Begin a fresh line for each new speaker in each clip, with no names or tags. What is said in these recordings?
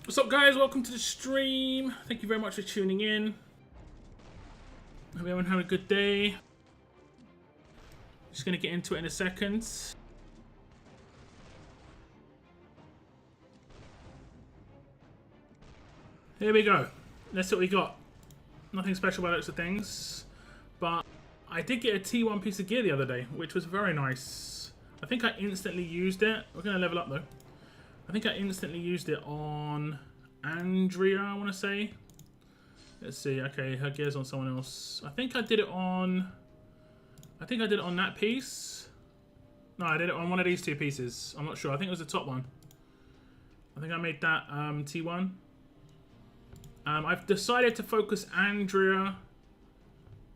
What's up, guys? Welcome to the stream. Thank you very much for tuning in. Hope everyone had a good day. Just gonna get into it in a second. Here we go. Let's see what we got. Nothing special by the looks of things, but I did get a T1 piece of gear the other day, which was very nice. I think I instantly used it. We're gonna level up though. I think I instantly used it on Andrea, I want to say. Let's see. Okay, her gear's on someone else. I think I did it on that piece. No, I did it on one of these two pieces. I'm not sure. I think it was the top one. I think I made that T1. I've decided to focus Andrea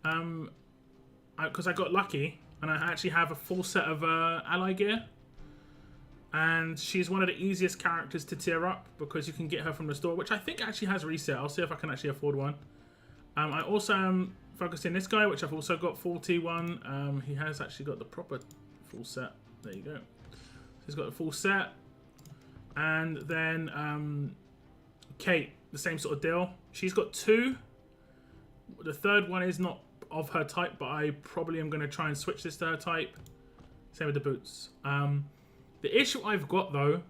because I got lucky and I actually have a full set of ally gear. And she's one of the easiest characters to tier up because you can get her from the store, which I think actually has reset. I'll see if I can actually afford one. I also am focusing this guy, which I've also got full T1. He has actually got the proper full set. There you go. So he's got the full set. And then Kate, the same sort of deal. She's got two. The third one is not of her type, but I probably am going to try and switch this to her type. Same with the boots. The issue I've got, though,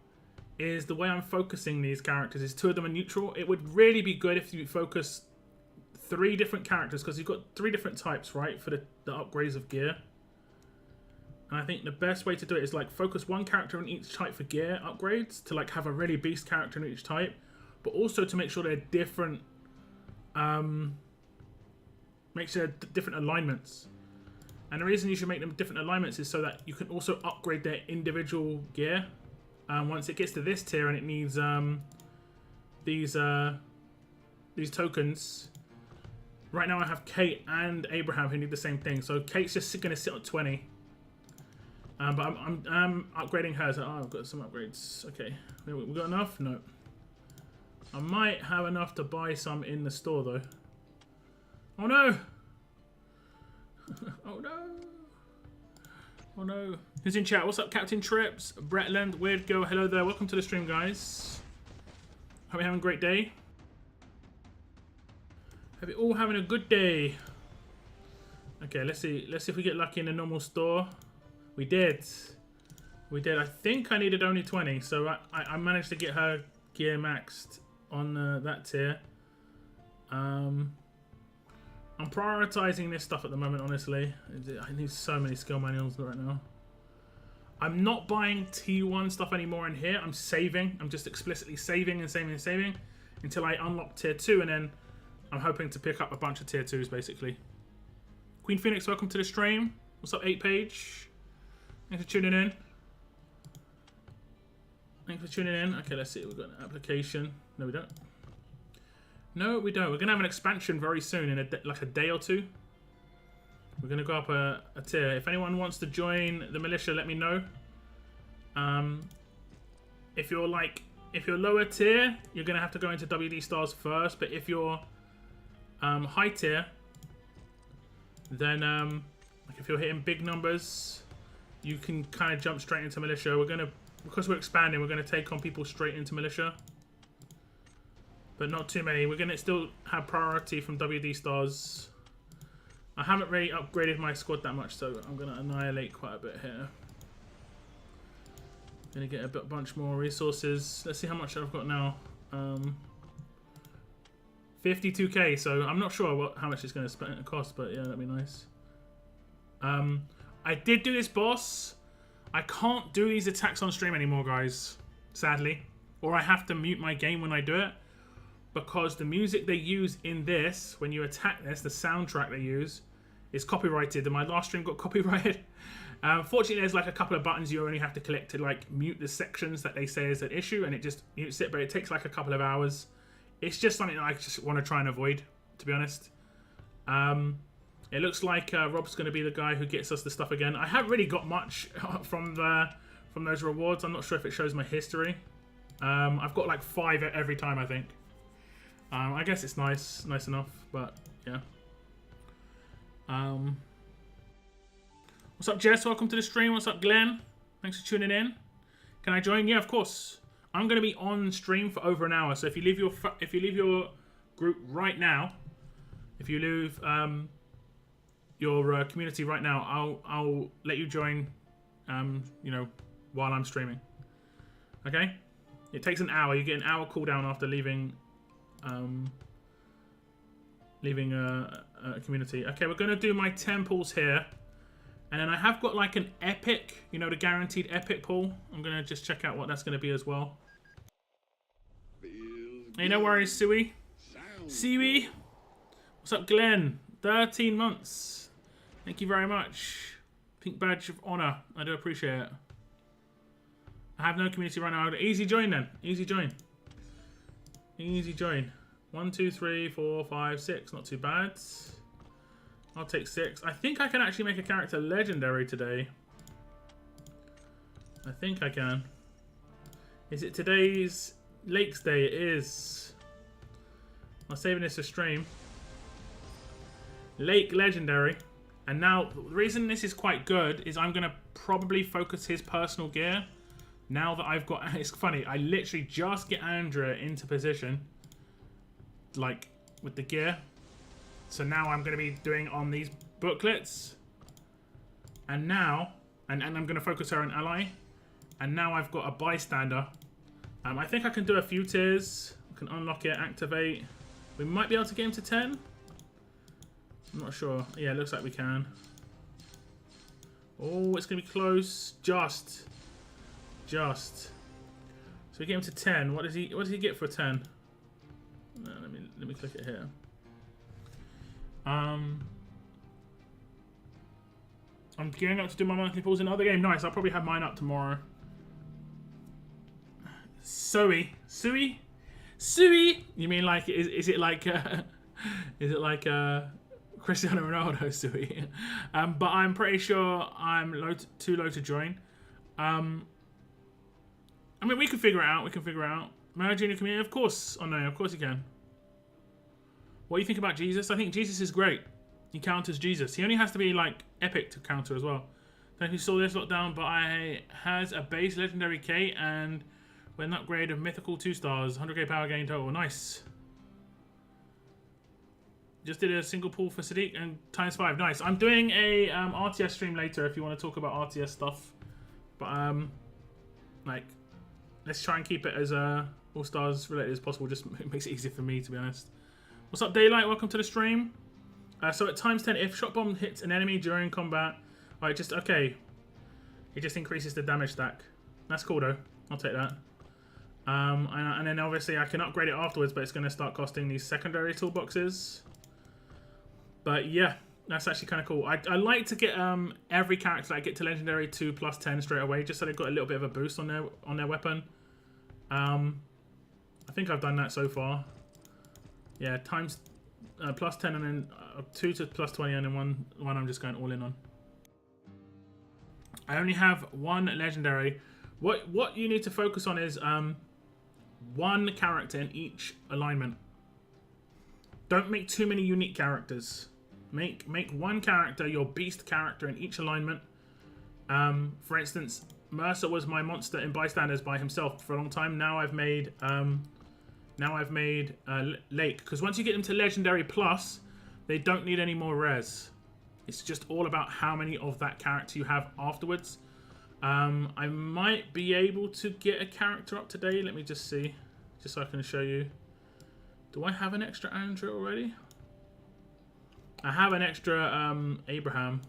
is the way I'm focusing these characters is two of them are neutral. It would really be good if you focus 3 different characters, because you've got 3 different types, right, for the upgrades of gear. And I think the best way to do it is, like, focus one character in each type for gear upgrades to, like, have a really beast character in each type, but also to make sure they're different, make sure they're different alignments. And the reason you should make them different alignments is so that you can also upgrade their individual gear. Once it gets to this tier and it needs these tokens. Right now I have Kate and Abraham who need the same thing. So Kate's just going to sit at 20. But I'm upgrading hers. Oh, I've got some upgrades. Okay. We got enough? No. I might have enough to buy some in the store though. Oh no! Oh no! Oh no! Who's in chat? What's up, Captain Trips? Bretland, Weird Girl, hello there. Welcome to the stream, guys. Hope you're having a great day. Hope you're all having a good day. Okay, let's see. Let's see if we get lucky in the normal store. We did. We did. I think I needed only 20, so I managed to get her gear maxed on that tier. I'm prioritizing this stuff at the moment, honestly. I need so many skill manuals right now. I'm not buying T1 stuff anymore in here. I'm saving. I'm just explicitly saving and saving and saving until I unlock tier 2, and then I'm hoping to pick up a bunch of tier 2s, basically. Queen Phoenix, welcome to the stream. What's up, 8page? Thanks for tuning in. Thanks for tuning in. Okay, let's see. We've got an application. No, we don't. No, we don't. We're going to have an expansion very soon, in like a day or two. We're going to go up a tier. If anyone wants to join the militia, let me know. If you're lower tier, you're going to have to go into WD Stars first. But if you're high tier, then like if you're hitting big numbers, you can kind of jump straight into militia. Because we're expanding, we're going to take on people straight into militia. But not too many. We're going to still have priority from WD Stars. I haven't really upgraded my squad that much, so I'm going to annihilate quite a bit here. Going to get a bunch more resources. Let's see how much I've got now. 52k, so I'm not sure how much it's going to cost, but yeah, that'd be nice. I did do this boss. I can't do these attacks on stream anymore, guys. Sadly. Or I have to mute my game when I do it. Because the music they use in this, when you attack this, the soundtrack they use, is copyrighted, and my last stream got copyrighted. Fortunately, there's like a couple of buttons you only have to click to like mute the sections that they say is an issue, and it just mutes it, but it takes like a couple of hours. It's just something that I just want to try and avoid, to be honest. It looks like Rob's going to be the guy who gets us the stuff again. I haven't really got much from those rewards. I'm not sure if it shows my history. I've got like 5 every time, I think. I guess it's nice enough, but yeah. What's up, Jess? Welcome to the stream. What's up, Glenn? Thanks for tuning in. Can I join? Yeah, of course. I'm going to be on stream for over an hour. So if you leave your group right now, if you leave your community right now, I'll let you join. You know, while I'm streaming. Okay. It takes an hour. You get an hour cooldown after leaving. Leaving a community. Okay, we're going to do my temples here. And then I have got like an epic, you know, the guaranteed epic pull. I'm going to just check out what that's going to be as well. Hey, no worries, Sui. Sui. What's up, Glenn? 13 months. Thank you very much. Pink badge of honor. I do appreciate it. I have no community right now. Easy join then. Easy join. Easy join. 1, 2, 3, 4, 5, 6. Not too bad. I'll take 6. I think I can actually make a character legendary today. I think I can. Is it today's Lakes Day? It is. I'm saving this to stream. Lake legendary. And now, the reason this is quite good is I'm going to probably focus his personal gear. Now that I've got... It's funny, I literally just get Andrea into position. Like, with the gear. So now I'm going to be doing on these booklets. And now... And I'm going to focus her on ally. And now I've got a bystander. I think I can do a few tiers. I can unlock it, activate. We might be able to get him to 10. I'm not sure. Yeah, it looks like we can. Oh, it's going to be close. Just. So we get him to 10. What does he get for 10? Let me click it here. I'm gearing up to do my monthly pulls in another game. Nice. I'll probably have mine up tomorrow. Sui. You mean like is it like Cristiano Ronaldo Sui? But I'm pretty sure I'm too low to join. I mean, we can figure it out. Mario Junior community, of course. Oh no, of course you can. What do you think about Jesus? I think Jesus is great. He counters Jesus. He only has to be like epic to counter as well. Don't know if you saw this lockdown, but I has a base legendary K and with an upgrade of mythical 2 stars, 100k power gain total. Nice. Just did a single pull for Sadiq and ×5. Nice. I'm doing a RTS stream later if you want to talk about RTS stuff. But like, let's try and keep it as All-Stars related as possible. Just makes it easier for me, to be honest. What's up, Daylight? Welcome to the stream. So at ×10, if shot bomb hits an enemy during combat, okay. It just increases the damage stack. That's cool though. I'll take that. And then obviously I can upgrade it afterwards, but it's going to start costing these secondary toolboxes. But yeah, that's actually kind of cool. I like to get every character that I get to legendary to +10 straight away, just so they've got a little bit of a boost on their weapon. I think I've done that so far. Yeah, times +10 and then 2 to +20, and then one I'm just going all in on. I only have 1 legendary. What you need to focus on is 1 character in each alignment. Don't make too many unique characters. Make 1 character your beast character in each alignment. For instance, Mercer was my monster in bystanders by himself for a long time. Now I've made Lake, because once you get them to legendary plus, they don't need any more rares. It's just all about how many of that character you have afterwards. I might be able to get a character up today. Let me just see, just so I can show you. Do I have an extra Andrew already? I have an extra Abraham,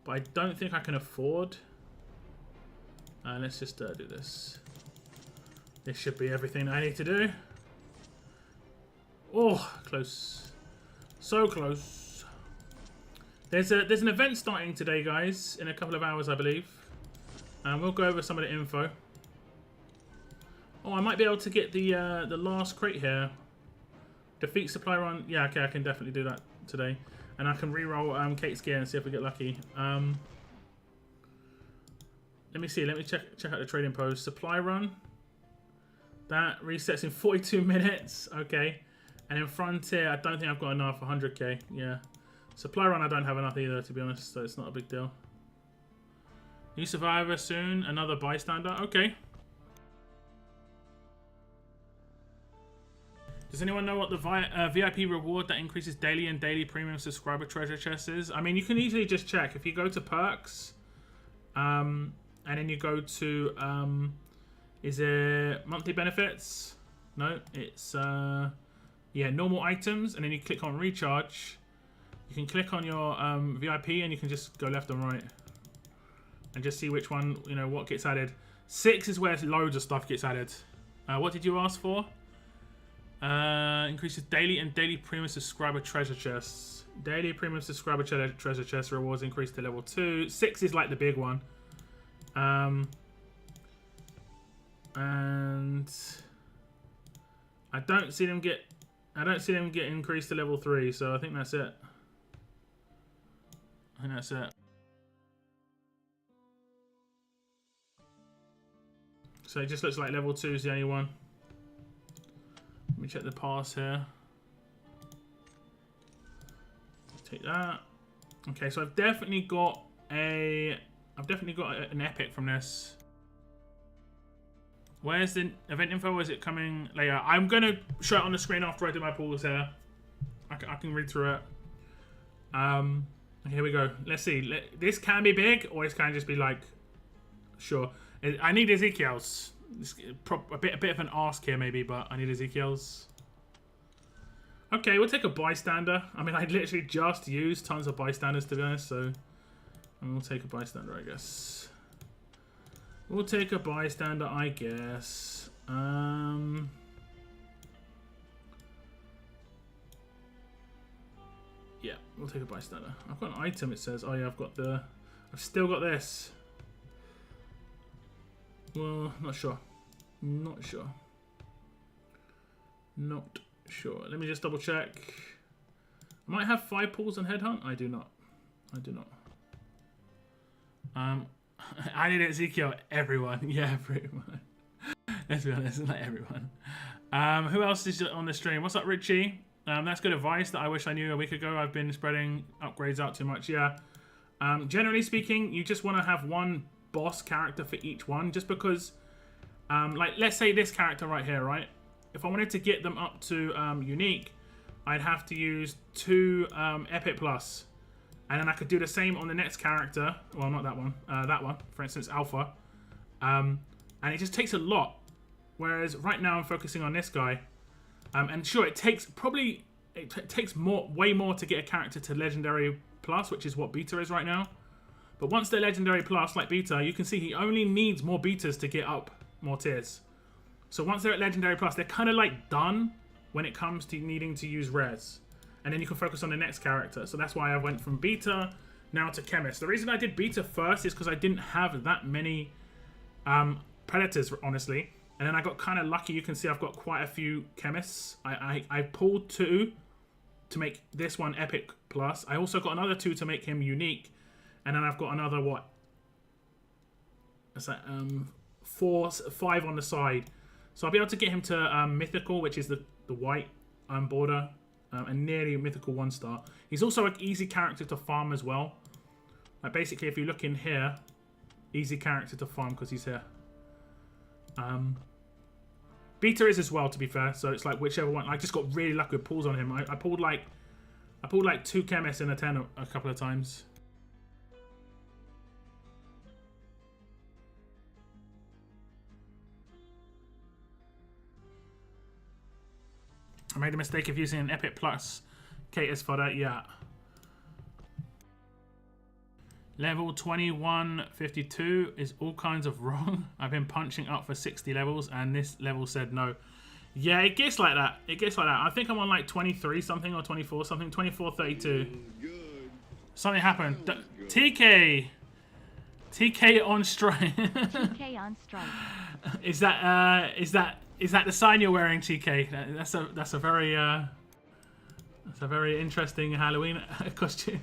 but I don't think I can afford. Let's just do this. This should be everything I need to do. Oh, close. So close. There's an event starting today, guys, in a couple of hours, I believe. And we'll go over some of the info. Oh, I might be able to get the last crate here. Defeat supply run. Yeah, okay, I can definitely do that today. And I can re-roll Kate's gear and see if we get lucky. Let me see. Let me check out the trading post. Supply run. That resets in 42 minutes. Okay. And in Frontier, I don't think I've got enough. 100k. Yeah. Supply run, I don't have enough either, to be honest. So it's not a big deal. New survivor soon. Another bystander. Okay. Does anyone know what the VIP reward that increases daily and daily premium subscriber treasure chest is? I mean, you can easily just check. If you go to perks, and then you go to, is it monthly benefits? No, it's, yeah, normal items, and then you click on recharge. You can click on your VIP, and you can just go left and right. And just see which one, you know, what gets added. 6 is where loads of stuff gets added. What did you ask for? Increases daily and daily premium subscriber treasure chests. Daily premium subscriber treasure chest rewards increase to level 2. 6 is like the big one. And I don't see them get increased to level 3, so I think that's it. I think that's it. So it just looks like level 2 is the only one. Let me check the pass here. Take that. Okay, so I've definitely got an epic from this. Where's the event info? Is it coming later? I'm gonna show it on the screen after I do my pulls here. I can read through it. Here we go. Let's see. This can be big, or it can just be like, sure. I need Ezekiel's. A bit of an ask here maybe, but I need Ezekiel's. Okay, we'll take a bystander. I mean, I literally just used tons of bystanders to be honest, so we'll take a bystander, I guess. We'll take a bystander, I guess. Yeah, we'll take a bystander. I've got an item, it says. Oh yeah, I've still got this. Well, not sure. Not sure. Not sure. Let me just double check. I might have 5 pulls on Headhunt. I do not. I do not. I need Ezekiel. Everyone. Yeah, everyone. Let's be honest, like everyone. Who else is on the stream? What's up, Richie? That's good advice that I wish I knew a week ago. I've been spreading upgrades out too much. Yeah. Generally speaking, you just want to have one boss character for each one, just because like let's say this character right here, right? If I wanted to get them up to unique, I'd have to use 2 epic plus, and then I could do the same on the next character. Well, not that one, that one, for instance, alpha, and it just takes a lot. Whereas right now I'm focusing on this guy, and sure, it takes way more to get a character to legendary plus, which is what beta is right now. But once they're legendary plus, like beta, you can see he only needs more betas to get up more tiers. So once they're at legendary plus, they're kind of like done when it comes to needing to use rares. And then you can focus on the next character. So that's why I went from beta now to chemist. The reason I did beta first is because I didn't have that many predators, honestly. And then I got kind of lucky. You can see I've got quite a few chemists. I pulled 2 to make this one epic plus. I also got another 2 to make him unique. And then I've got another, what? That's like 5 on the side. So I'll be able to get him to mythical, which is the white border, and nearly mythical 1-star. He's also an easy character to farm as well. Like basically, if you look in here, easy character to farm because he's here. Beta is as well, to be fair. So it's like whichever one. I just got really lucky with pulls on him. I pulled like 2 chemists in a 10 a couple of times. I made the mistake of using an Epic Plus Catus for that, yeah. Level 2152 is all kinds of wrong. I've been punching up for 60 levels and this level said no. Yeah, it gets like that. It gets like that. I think I'm on like 23 something or 24 something. 2432. Something happened. TK on strike.
TK on strike.
Is that the sign you're wearing, TK? That's a very interesting Halloween costume.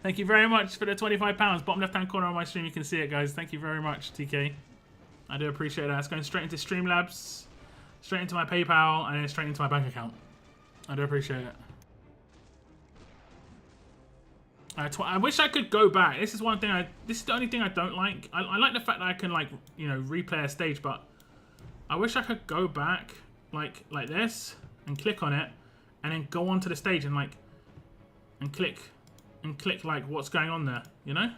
Thank you very much for the £25. Bottom left-hand corner on my stream, you can see it, guys. Thank you very much, TK. I do appreciate that. It's going straight into Streamlabs, straight into my PayPal, and then straight into my bank account. I do appreciate it. I wish I could go back. This is one thing. This is the only thing I don't like. I like the fact that I can, like, you know, replay a stage, but I wish I could go back like this, and click on it, and then go onto the stage and click like what's going on there, you know?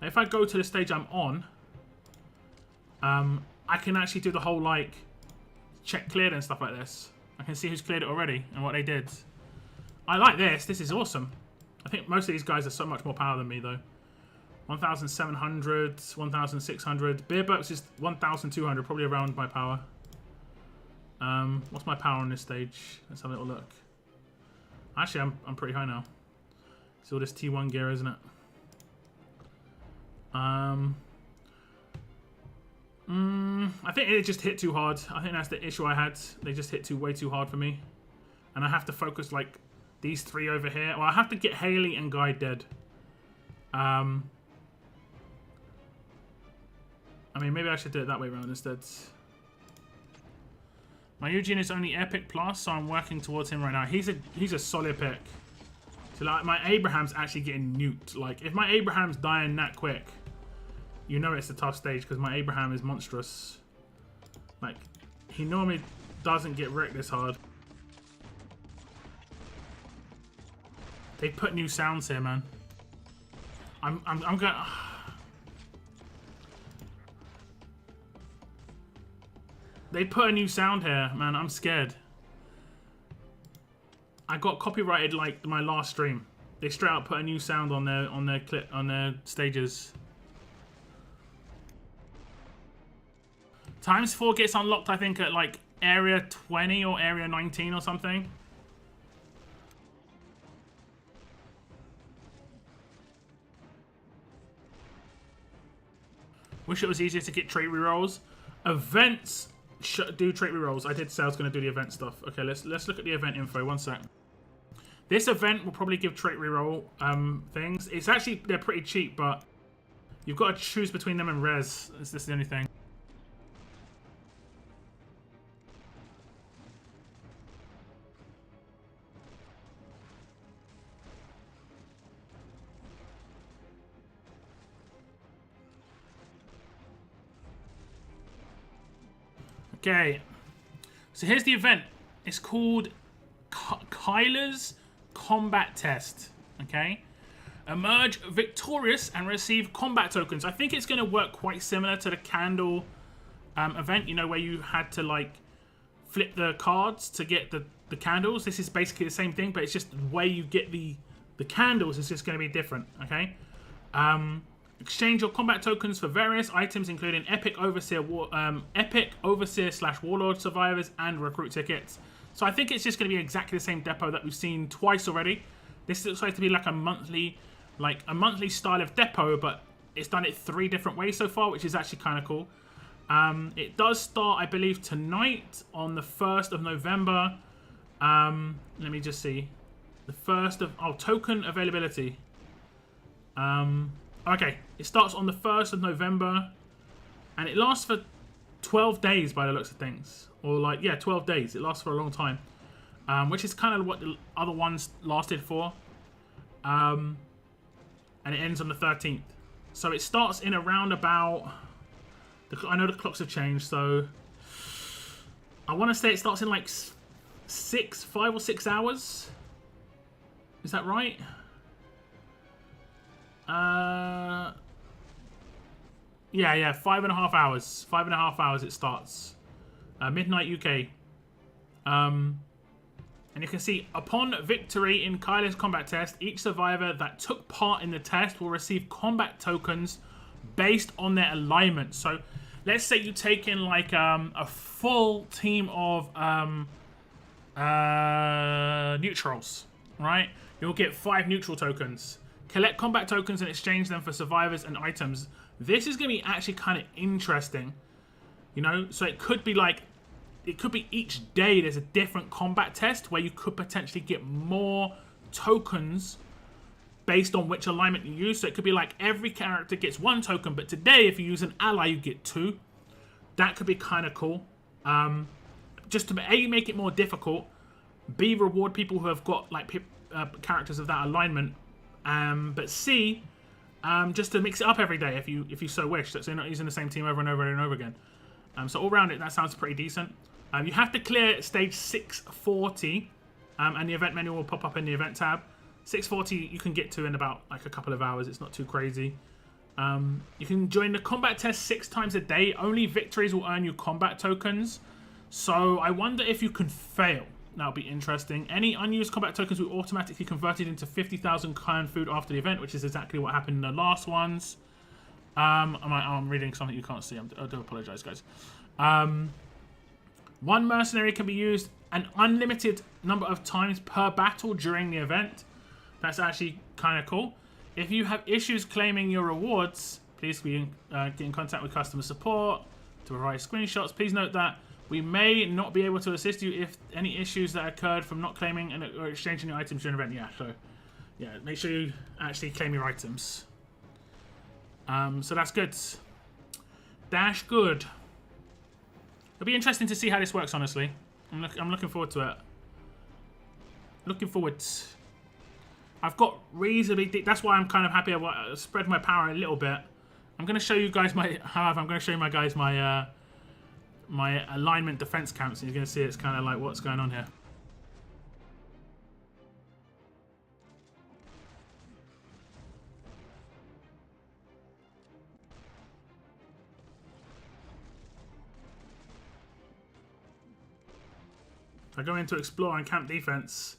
If I go to the stage I'm on, I can actually do the whole like check cleared and stuff like this. I can see who's cleared it already and what they did. I like this. This is awesome. I think most of these guys are so much more power than me though. 1,700, 1,600. Beer Burks is 1,200, probably around my power. What's my power on this stage? Let's have a little look. Actually, I'm pretty high now. It's all this T1 gear, isn't it? I think it just hit too hard. I think that's the issue I had. They just hit way too hard for me. And I have to focus like these three over here. Well, I have to get Haley and Guy dead. I mean, maybe I should do it that way around instead. My Eugene is only Epic Plus, so I'm working towards him right now. He's a solid pick. So like my Abraham's actually getting nuked. Like if my Abraham's dying that quick, you know it's a tough stage because my Abraham is monstrous. Like he normally doesn't get wrecked this hard. They put new sounds here, man. I'm gonna. They put a new sound here, man. I'm scared. I got copyrighted like my last stream. They straight up put a new sound on their stages. Times 4 gets unlocked, I think, at like area 20 or area 19 or something. Wish it was easier to get trait rerolls. Events do trait rerolls. I did say I was going to do the event stuff. Okay, let's look at the event info. One sec. This event will probably give trait reroll things. It's actually, they're pretty cheap, but you've got to choose between them and res. Is this the only thing? Okay, so here's the event. It's called Kyler's Combat Test. Okay, emerge victorious and receive combat tokens. I think it's going to work quite similar to the candle event. You know, where you had to like flip the cards to get the candles. This is basically the same thing, but it's just the way you get the candles is just going to be different. Okay. Exchange your combat tokens for various items, including Epic Overseer / Warlord survivors and recruit tickets. So I think it's just going to be exactly the same depot that we've seen twice already. This looks like to be like a monthly style of depot, but it's done it 3 different ways so far, which is actually kind of cool. It does start, I believe, tonight on the 1st of November. Let me just see. The 1st of token availability. Okay, it starts on the 1st of November, and it lasts for 12 days by the looks of things. Or like, yeah, 12 days. It lasts for a long time, which is kind of what the other ones lasted for. And it ends on the 13th. So it starts in around about... I know the clocks have changed, so... I want to say it starts in like 5 or 6 hours. Is that right? Yeah, 5.5 hours. 5.5 hours it starts. Midnight UK. And you can see, upon victory in Kyler's combat test, each survivor that took part in the test will receive combat tokens based on their alignment. So, let's say you take in like a full team of neutrals, right? You'll get 5 neutral tokens. Collect combat tokens and exchange them for survivors and items. This is going to be actually kind of interesting. You know, so it could be like, it could be each day there's a different combat test where you could potentially get more tokens based on which alignment you use. So it could be like every character gets 1 token, but today if you use an ally you get 2. That could be kind of cool. Just to A, make it more difficult, B, reward people who have got like characters of that alignment. But C, just to mix it up every day if you so wish, so you're not using the same team over and over and over again. So all around it, that sounds pretty decent. You have to clear stage 640, and the event menu will pop up in the event tab. 640 you can get to in about like a couple of hours. It's not too crazy. You can join the combat test 6 times a day. Only victories will earn you combat tokens. So I wonder if you can fail. That'll be interesting. Any unused combat tokens will automatically converted into 50,000 canned food after the event, which is exactly what happened in the last ones. I'm reading something you can't see. I do apologize, guys. One mercenary can be used an unlimited number of times per battle during the event. That's actually kind of cool. If you have issues claiming your rewards, please get in contact with customer support to provide screenshots. Please note that we may not be able to assist you if any issues that occurred from not claiming or exchanging your items during the event. Yeah, so yeah, make sure you actually claim your items. So that's good. Dash good. It'll be interesting to see how this works, honestly. I'm looking forward to it. Looking forward. I've got reasonably deep. That's why I'm kind of happy I spread my power a little bit. I'm going to show you guys my. However, I'm going to show you my guys my my alignment defense counts, and you're going to see it's kind of like what's going on here. If I go into explore and camp defense,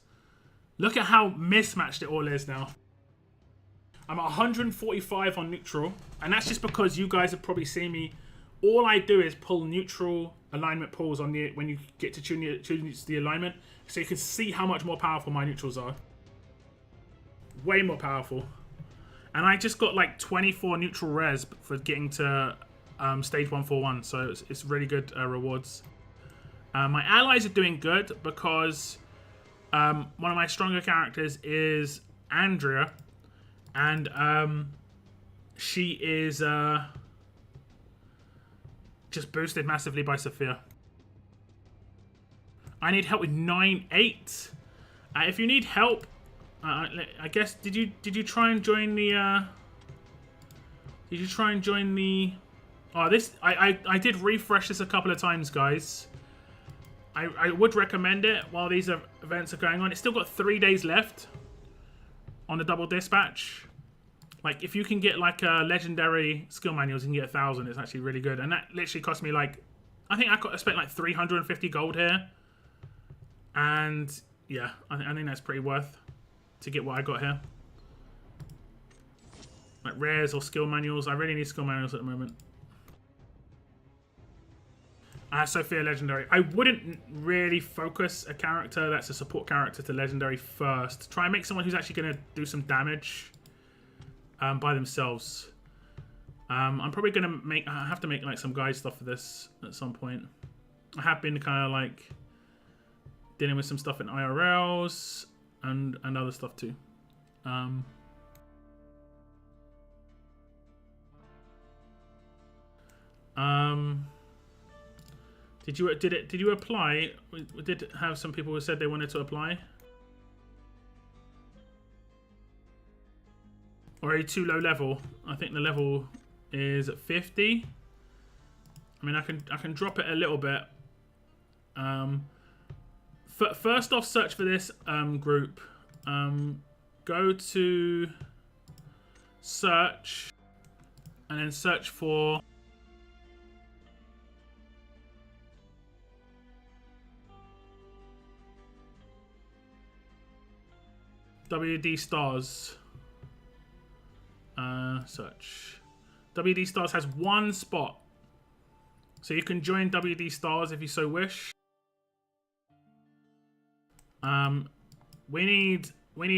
look at how mismatched it all is now. I'm at 145 on neutral, and that's just because you guys have probably seen me. All I do is pull neutral alignment pulls on the when you get to choose the alignment, so you can see how much more powerful my neutrals are. Way more powerful. And I just got like 24 neutral rares for getting to stage 141, so it's really good rewards. My allies are doing good because one of my stronger characters is Andrea, and she is just boosted massively by Sophia. I need help with 9-8. If you need help, I guess did you try and join the? Did you try and join the? Oh, this I did refresh this a couple of times, guys. I would recommend it while these events are going on. It's still got 3 days left on the double dispatch. Like, if you can get like a legendary skill manuals, you can get 1,000. It's actually really good, and that literally cost me like, I think I spent like 350 gold here, and yeah, I think that's pretty worth to get what I got here. Like rares or skill manuals. I really need skill manuals at the moment. Sophia Legendary. I wouldn't really focus a character that's a support character to Legendary first. Try and make someone who's actually going to do some damage by themselves. I'm probably going to make... I have to make like some guide stuff for this at some point. I have been kind of like dealing with some stuff in IRLs and other stuff too. Did you apply? We did have some people who said they wanted to apply. Or are you too low level? I think the level is at 50. I mean, I can drop it a little bit. First off, search for this group. Go to search, and then search for WD Stars. Search. WD Stars has 1 spot, so you can join WD Stars if you so wish. We need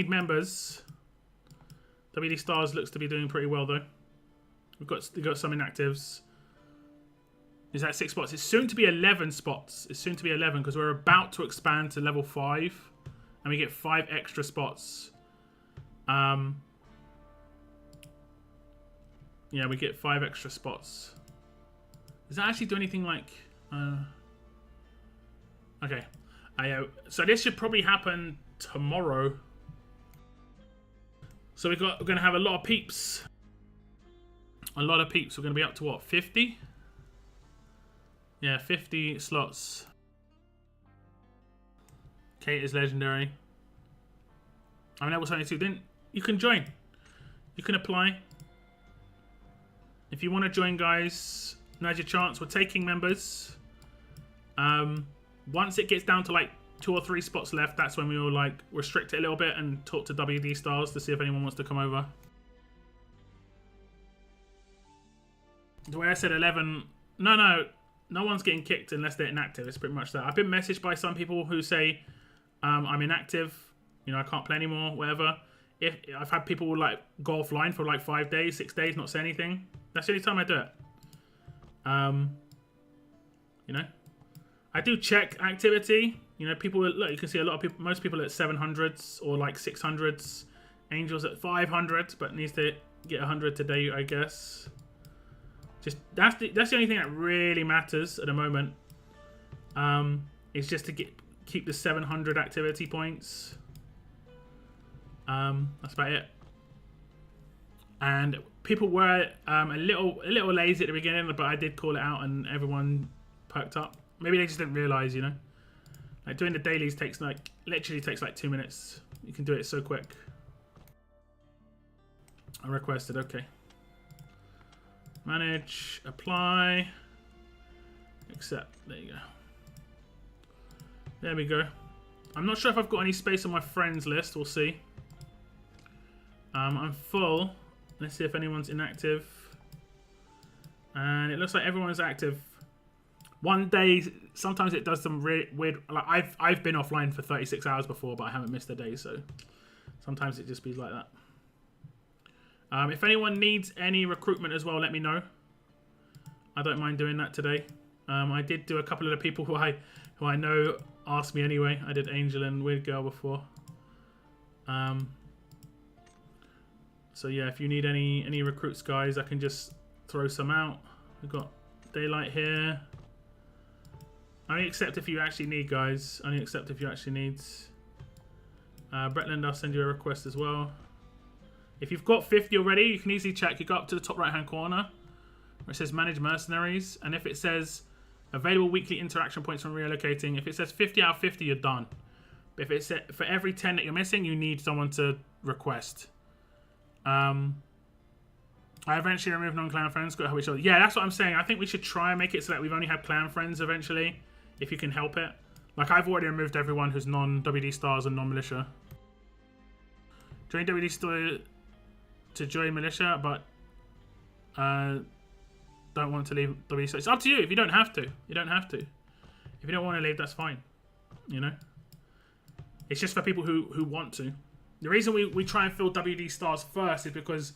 members. WD Stars looks to be doing pretty well though. We've got some inactives. Is that 6 spots? It's soon to be 11 spots. It's soon to be 11 because we're about to expand to level 5. And we get 5 extra spots. Yeah, we get 5 extra spots. Does that actually do anything like... Okay. So this should probably happen tomorrow. So we're going to have a lot of peeps. A lot of peeps. We're going to be up to what, 50? Yeah, 50 slots. Kate is legendary. I'm level 72. Then you can join. You can apply. If you want to join, guys, now's your chance. We're taking members. Once it gets down to like 2 or 3 spots left, that's when we will like restrict it a little bit and talk to WD Stars to see if anyone wants to come over. The way I said 11, no one's getting kicked unless they're inactive. It's pretty much that. I've been messaged by some people who say I'm inactive, you know, I can't play anymore, whatever. If I've had people like go offline for like 5 days, 6 days, not say anything. That's the only time I do it. You know, I do check activity. You know, people look. You can see a lot of people. Most people at 700s or like 600s. Angels at 500, but needs to get 100 today, I guess. Just that's the only thing that really matters at the moment. Is just to keep the 700 activity points. That's about it. And people were a little lazy at the beginning, but I did call it out, and everyone perked up. Maybe they just didn't realize, you know. Like doing the dailies takes like literally takes like 2 minutes. You can do it so quick. I requested, okay. Manage, apply, accept. There you go. There we go. I'm not sure if I've got any space on my friends list. We'll see. I'm full. Let's see if anyone's inactive. And it looks like everyone's active. One day, sometimes it does some weird. Like I've been offline for 36 hours before, but I haven't missed a day. So sometimes it just be like that. If anyone needs any recruitment as well, let me know. I don't mind doing that today. I did do a couple of the people who I know asked me anyway. I did Angel and Weird Girl before. So yeah, if you need any recruits, guys, I can just throw some out. We've got Daylight here. Only accept if you actually need, guys. Only accept if you actually need. Bretland, I'll send you a request as well. If you've got 50 already, you can easily check. You go up to the top right-hand corner where it says Manage Mercenaries. And if it says Available Weekly Interaction Points from Relocating, if it says 50 out of 50, you're done. But if it's for every 10 that you're missing, you need someone to request. I eventually remove non-clan friends. Got to help each other. Yeah, that's what I'm saying. I think we should try and make it so that we've only had clan friends eventually, if you can help it. Like, I've already removed everyone who's non-WD Stars and non-Militia. Join WD Star to join Militia, but don't want to leave WD Star. It's up to you. If you don't have to, you don't have to. If you don't want to leave, that's fine. You know? It's just for people who want to. The reason we try and fill WD Stars first is because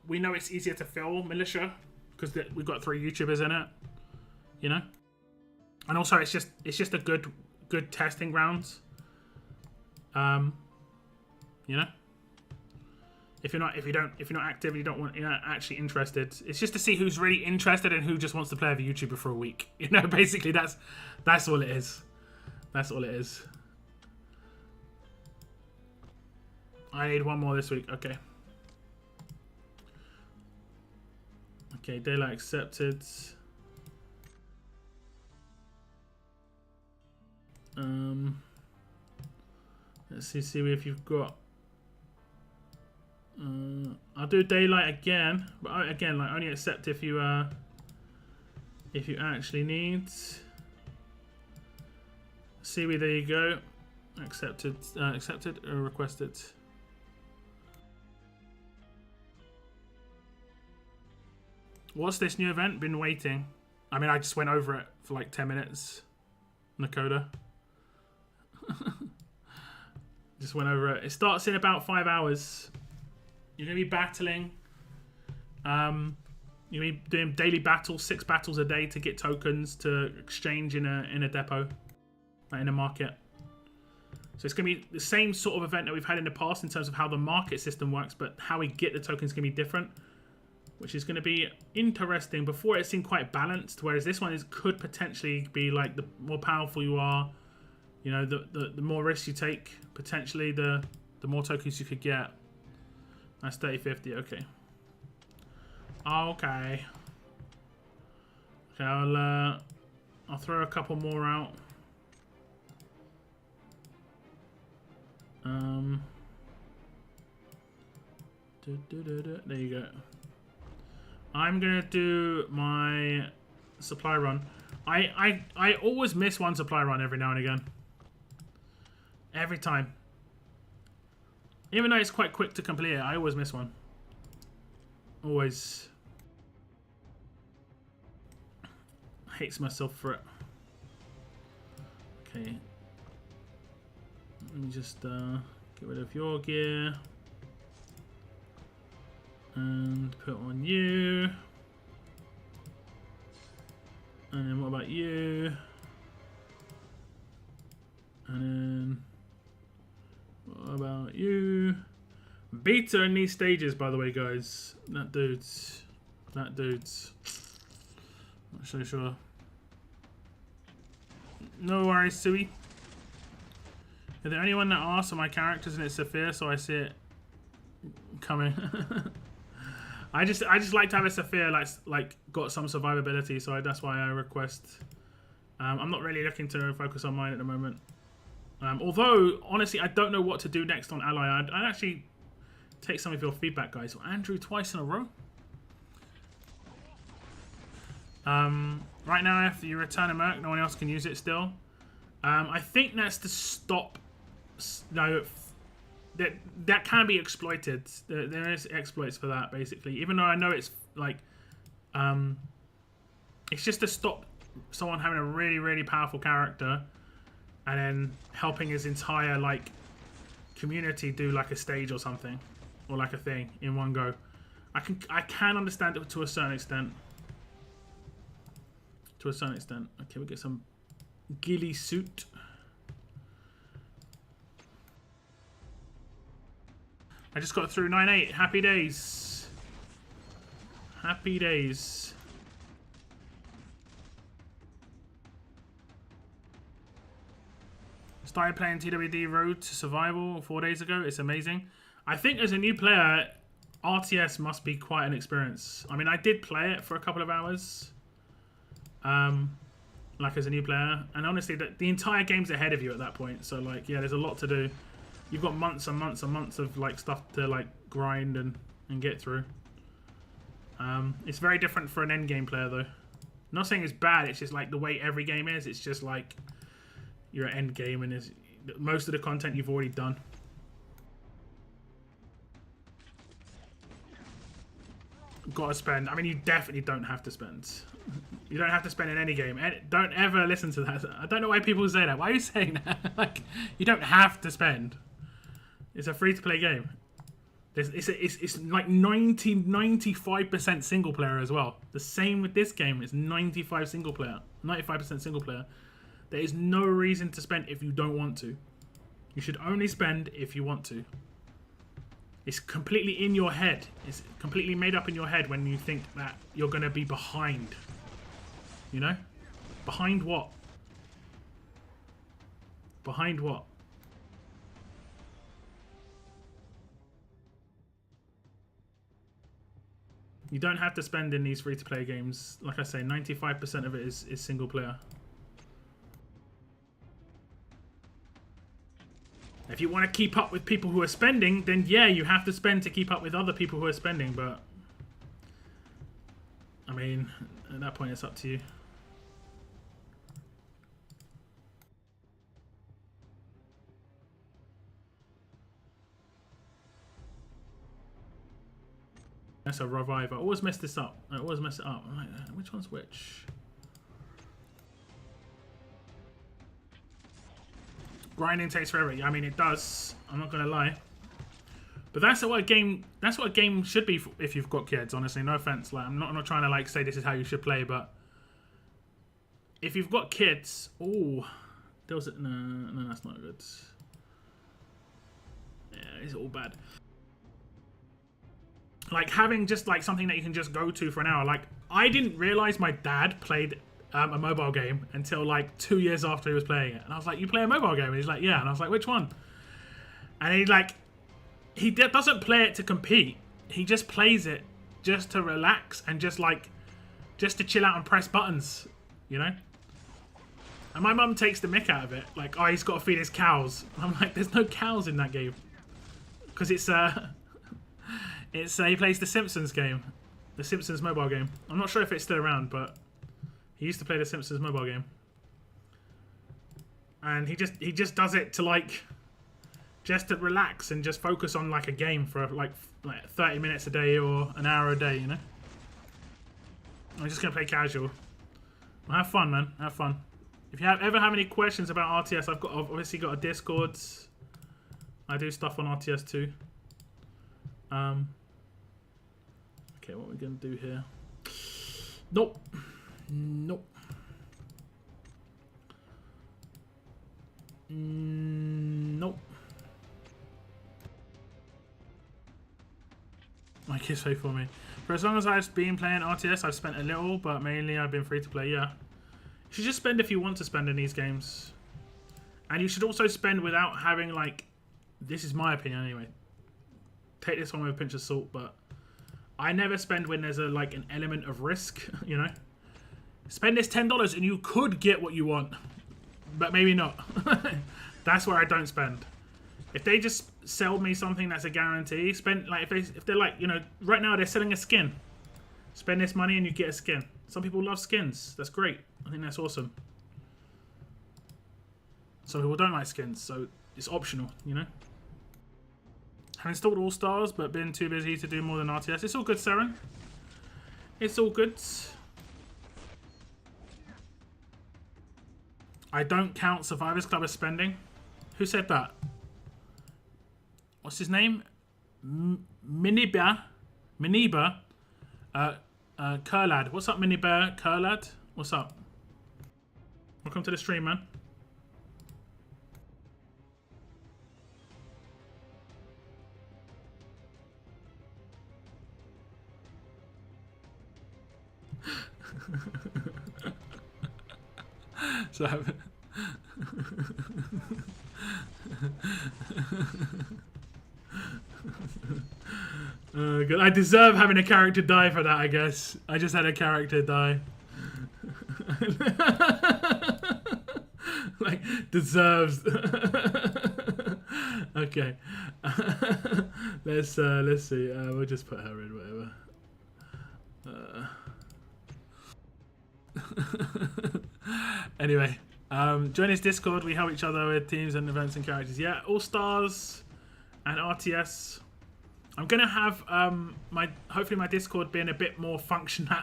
we know it's easier to fill Militia because we've got 3 YouTubers in it, you know, and also it's just a good testing grounds. You know, if you're not active, you're not actually interested. It's just to see who's really interested and who just wants to play with a YouTuber for a week. You know, basically that's all it is. That's all it is. I need one more this week. Okay. Okay, Daylight accepted. Let's see if you've got. I'll do Daylight again, but again, like only accept if you actually need. Seaweed, there you go. Accepted or requested. What's this new event? Been waiting. I mean, I just went over it for like 10 minutes. Nakoda. Just went over it. It starts in about 5 hours. You're going to be battling. You're going to be doing daily battles, 6 battles a day to get tokens to exchange in a depot. Like in a market. So it's going to be the same sort of event that we've had in the past in terms of how the market system works, but how we get the tokens can be different. Which is going to be interesting. Before it seemed quite balanced, whereas this one could potentially be like the more powerful you are, you know, the more risks you take, potentially the more tokens you could get. That's 30-50, okay. Okay. Okay, I'll throw a couple more out. There you go. I'm gonna do my supply run. I always miss one supply run every now and again. Every time. Even though it's quite quick to complete it, I always miss one. Always. Hates myself for it. Okay. Let me just get rid of your gear. And put on you. And then what about you? And then what about you? Beta in these stages, by the way, guys. That dude's. Not so sure. No worries, Sui. Are there anyone that asks for my characters and it's Saphir, so I see it coming? I just like to have a Saphir like got some survivability, so that's why I request. I'm not really looking to focus on mine at the moment. Although honestly, I don't know what to do next on Ally. I'd actually take some of your feedback, guys. So Andrew twice in a row. Right now, if you return a merc, no one else can use it still. I think that's to stop. No, that can be exploited. There is exploits for that, basically. Even though I know it's like, it's just to stop someone having a really, really powerful character, and then helping his entire like community do like a stage or something, or like a thing in one go. I can understand it to a certain extent. To a certain extent. Okay, we get some ghillie suit. I just got through 9-8. Happy days. Happy days. Started playing TWD Road to Survival 4 days ago. It's amazing. I think as a new player, RTS must be quite an experience. I mean, I did play it for a couple of hours. Like as a new player. And honestly, the entire game's ahead of you at that point. So like, yeah, there's a lot to do. You've got months and months and months of like stuff to like grind and get through. It's very different for an end game player though. I'm not saying it's bad, it's just like the way every game is. It's just like you're at end game and is most of the content you've already done. Gotta spend. I mean, you definitely don't have to spend. You don't have to spend in any game. Don't ever listen to that. I don't know why people say that. Why are you saying that? Like, you don't have to spend. It's a free-to-play game. It's like 95% single player as well. The same with this game. It's 95% single player. There is no reason to spend if you don't want to. You should only spend if you want to. It's completely in your head. It's completely made up in your head when you think that you're going to be behind. You know? Behind what? Behind what? You don't have to spend in these free-to-play games. Like I say, 95% of it is single player. If you want to keep up with people who are spending, then yeah, you have to spend to keep up with other people who are spending, but I mean, at that point it's up to you. That's a revive. I always mess this up. I always mess it up. Right, which one's which? Grinding takes forever. I mean, it does. I'm not gonna lie. But that's what a game. That's what a game should be if you've got kids. Honestly, no offense. Like, I'm not trying to like say this is how you should play, but if you've got kids, oh, there was no, that's not good. Yeah, it's all bad. Like having just like something that you can just go to for an hour. Like I didn't realize my dad played a mobile game until like 2 years after he was playing it, and I was like, "You play a mobile game?" And he's like, "Yeah," and I was like, "Which one?" And he doesn't play it to compete. He just plays it just to relax and just to chill out and press buttons, you know. And my mum takes the mick out of it. Like, oh, he's got to feed his cows. I'm like, there's no cows in that game. Because it's he plays the Simpsons game. The Simpsons mobile game. I'm not sure if it's still around, but he used to play the Simpsons mobile game. And he just does it to like, just to relax and just focus on like a game for like 30 minutes a day or an hour a day, you know? I'm just going to play casual. Well, have fun, man. Have fun. If you ever have any questions about RTS, I've obviously got a Discord. I do stuff on RTS too. Okay, what are we gonna do here? Nope. Nope. Nope. My kids pay for me. For as long as I've been playing RTS, I've spent a little, but mainly I've been free to play, yeah. You should just spend if you want to spend in these games. And you should also spend without having, like... This is my opinion anyway. Take this one with a pinch of salt, but... I never spend when there's like an element of risk, you know? Spend this $10 and you could get what you want. But maybe not. That's where I don't spend. If they just sell me something that's a guarantee, spend... Like, if they're like, you know... Right now they're selling a skin. Spend this money and you get a skin. Some people love skins. That's great. I think that's awesome. Some people don't like skins, so it's optional, you know? Have installed Allstars, but been too busy to do more than RTS. It's all good, Saren. It's all good. I don't count Survivors Club as spending. Who said that? What's his name? Miniba. Curlad. What's up, Miniba Curlad? What's up? Welcome to the stream, man. So good. I deserve having a character die for that, I guess. I just had a character die. Like, deserves. Okay. Let's see. We'll just put her in, whatever. Anyway, join his Discord. We help each other with teams and events and characters. Yeah, Allstars and RTS. I'm gonna have hopefully my Discord being a bit more functional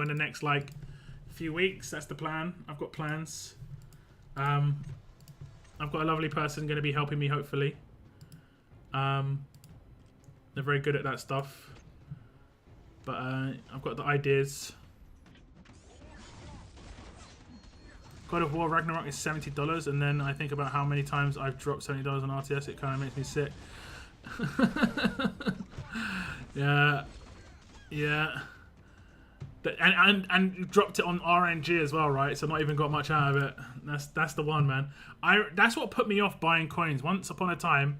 in the next like few weeks. That's the plan. I've got plans. I've got a lovely person going to be helping me, hopefully. They're very good at that stuff. But I've got the ideas. God of War Ragnarok is $70, and then I think about how many times I've dropped $70 on RTS. It kind of makes me sick. Yeah. And dropped it on RNG as well, right? So not even got much out of it. That's the one, man. That's what put me off buying coins. Once upon a time,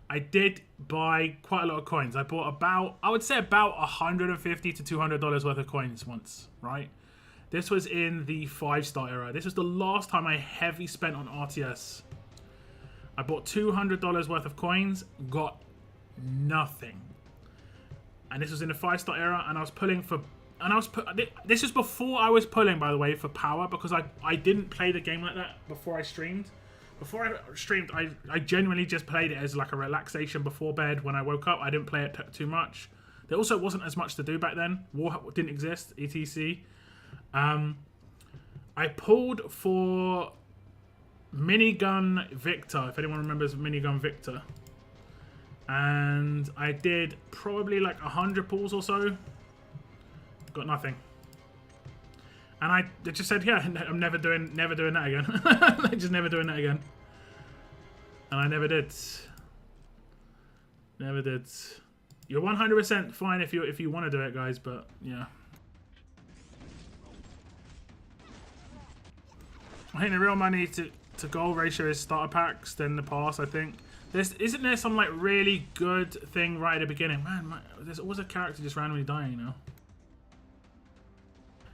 I did buy quite a lot of coins. I bought about, I would say about $150 to $200 worth of coins once, right? This was in the 5-star era. This was the last time I heavy spent on RTS. I bought $200 worth of coins, got nothing. And this was in the 5-star era, and I was pulling for... this was before I was pulling, by the way, for power, because I didn't play the game like that before I streamed. Before I streamed, I genuinely just played it as like a relaxation before bed when I woke up. I didn't play it too much. There also wasn't as much to do back then. War didn't exist, etc. I pulled for Minigun Victor, if anyone remembers Minigun Victor. And I did probably like 100 pulls or so. Got nothing. And they just said, yeah, I'm never doing that again. They're just never doing that again. And I never did. Never did. You're 100% fine if you want to do it, guys, but yeah. I think the real money to gold ratio is starter packs than the pass, I think. Isn't there some like really good thing right at the beginning? Man, there's always a character just randomly dying, you know?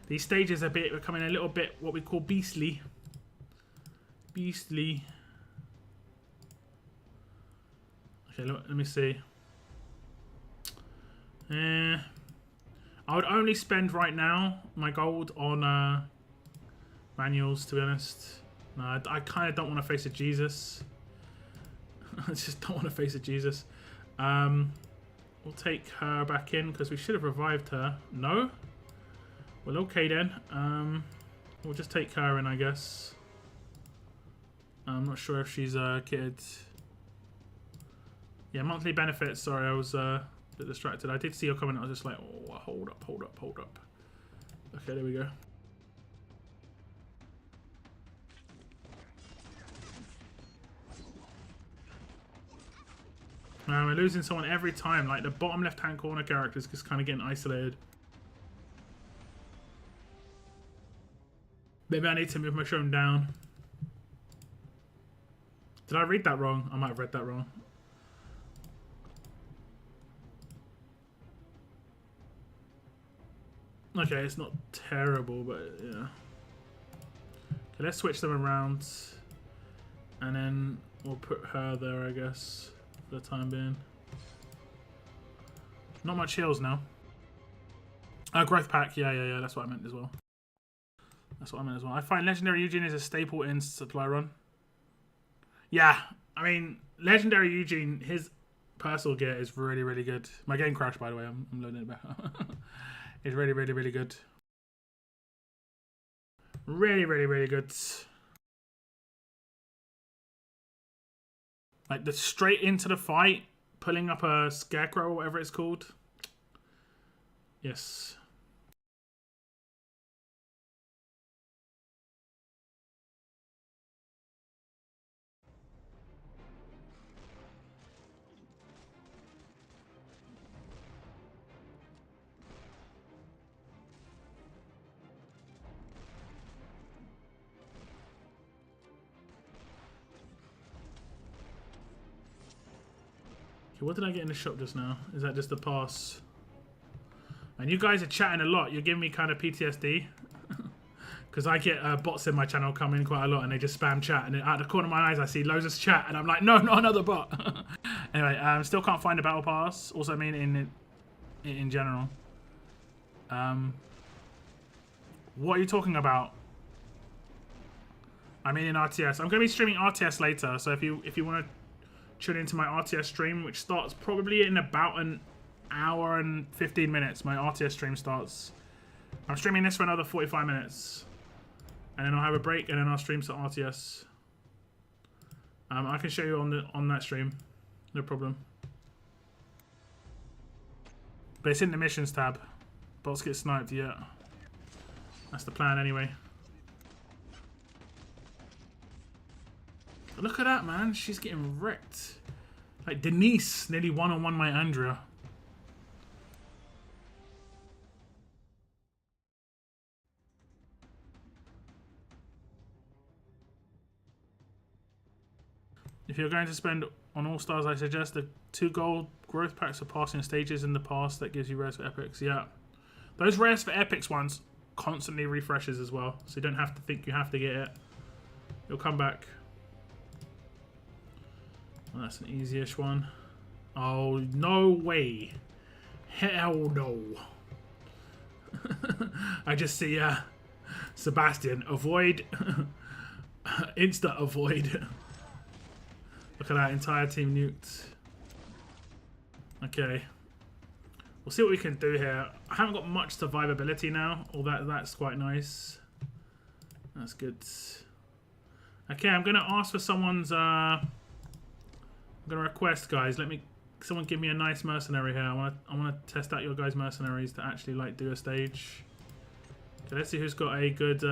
These stages are becoming a little bit what we call beastly. beastly. Okay, let me see. I would only spend right now my gold on manuals, to be honest. No, I kind of don't want to face a Jesus. I just don't want to face a Jesus. We'll take her back in because we should have revived her. No? Well, okay then. We'll just take her in, I guess. I'm not sure if she's kitted. Yeah, monthly benefits. Sorry, I was a bit distracted. I did see your comment. I was just like, oh, hold up. Okay, there we go. We're losing someone every time. Like, the bottom left-hand corner characters just kind of getting isolated. Maybe I need to move my showroom down. Did I read that wrong? I might have read that wrong. Okay, it's not terrible, but yeah. Okay, let's switch them around. And then we'll put her there, I guess, for the time being. Not much heals now. Growth pack, yeah, that's what I meant as well. I find Legendary Eugene is a staple in supply run. Yeah, I mean, Legendary Eugene, his personal gear is really, really good. My game crashed, by the way. I'm loading it back. It's really, really, really good. Really, really, really good. Like, the straight into the fight, pulling up a scarecrow or whatever it's called. Yes. Okay, what did I get in the shop just now? Is that just the pass? And you guys are chatting a lot. You're giving me kind of PTSD. Because I get bots in my channel come in quite a lot and they just spam chat. And out the corner of my eyes, I see loads of chat. And I'm like, no, not another bot. Anyway, still can't find a battle pass. Also, I mean, in general. What are you talking about? I mean, in RTS. I'm going to be streaming RTS later. So if you want to tune into my RTS stream, which starts probably in about an hour and 15 minutes. My RTS stream starts. I'm streaming this for another 45 minutes. And then I'll have a break and then I'll stream some RTS. I can show you on that stream. No problem. But it's in the missions tab. Bots get sniped, yeah. That's the plan anyway. Look at that, man. She's getting wrecked. Like, Denise nearly one-on-one my Andrea. If you're going to spend on All-Stars, I suggest the 2 gold growth packs for passing stages in the past. That gives you rares for epics. Yeah. Those rares for epics ones constantly refreshes as well. So you don't have to think you have to get it. It'll come back. Well, that's an easy-ish one. Oh, no way. Hell no. I just see Sebastian. Avoid. Insta avoid. Look at that. Entire team nuked. Okay. We'll see what we can do here. I haven't got much survivability now. That's quite nice. That's good. Okay, I'm going to ask for someone's... I'm gonna request, guys. Someone give me a nice mercenary here. I wanna test out your guys' mercenaries to actually like do a stage. Okay, let's see who's got a good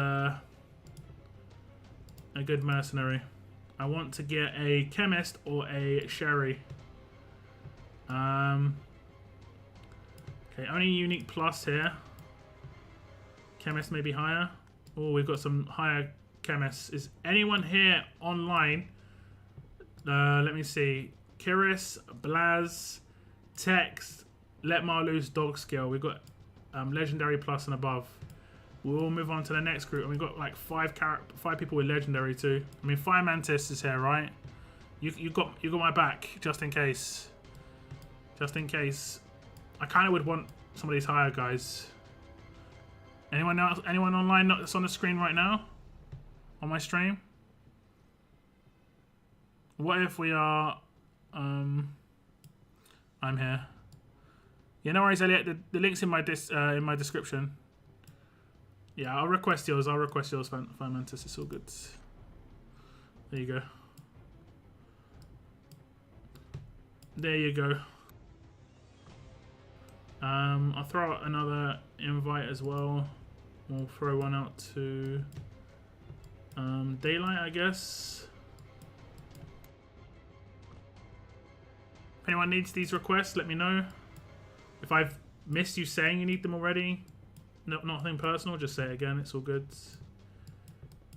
mercenary. I want to get a chemist or a sherry. Okay, only unique plus here. Chemist maybe higher. Oh, we've got some higher chemists. Is anyone here online? Let me see. Kiris, Blaz, Tex, Let Mar Loose, Dog Skill. We've got Legendary Plus and above. we'll move on to the next group. And we've got like five people with legendary too. I mean, Fire Mantis is here, right? You got my back just in case. Just in case. I kind of would want some of these higher guys. Anyone else? Anyone online that's on the screen right now? On my stream? What if we are? I'm here. Yeah, no worries, Elliot. The link's in my description. Yeah, I'll request yours. Fire Mantis. It's all good. There you go. There you go. I'll throw out another invite as well. We'll throw one out to Daylight, I guess. If anyone needs these requests, let me know. If I've missed you saying you need them already, nothing personal, just say it again. It's all good.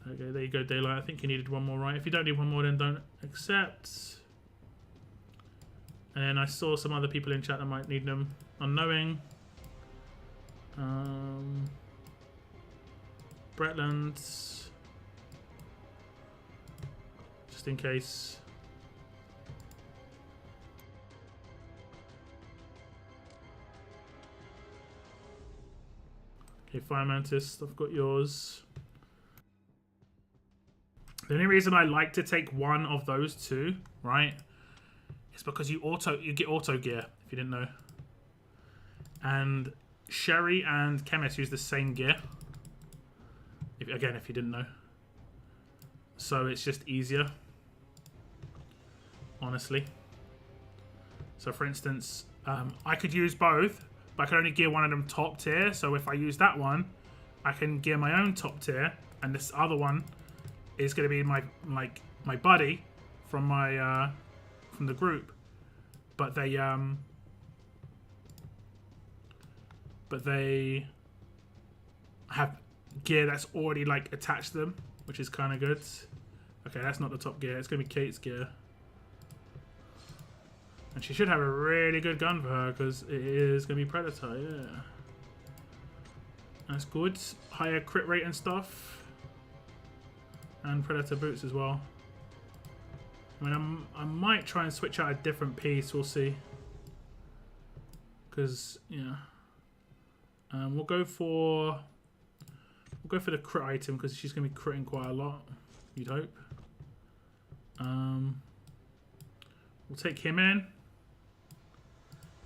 Okay, there you go, Daylight. I think you needed one more, right? If you don't need one more, then don't accept. And I saw some other people in chat that might need them. Unknowing. Bretland. Just in case. Okay, Fire Mantis, I've got yours. The only reason I like to take one of those two, right, is because you get auto gear, if you didn't know. And Sherry and Chemist use the same gear. If you didn't know. So it's just easier. Honestly. So for instance, I could use both, but I can only gear one of them top tier. So if I use that one, I can gear my own top tier, and this other one is going to be my buddy from my from the group. But they have gear that's already like attached to them, which is kind of good. Okay, that's not the top gear. It's going to be Kate's gear. And she should have a really good gun for her because it is going to be Predator, yeah. That's good. Higher crit rate and stuff. And Predator boots as well. I mean, I might try and switch out a different piece. We'll see. Because, yeah. We'll go for the crit item because she's going to be critting quite a lot. You'd hope. We'll take him in.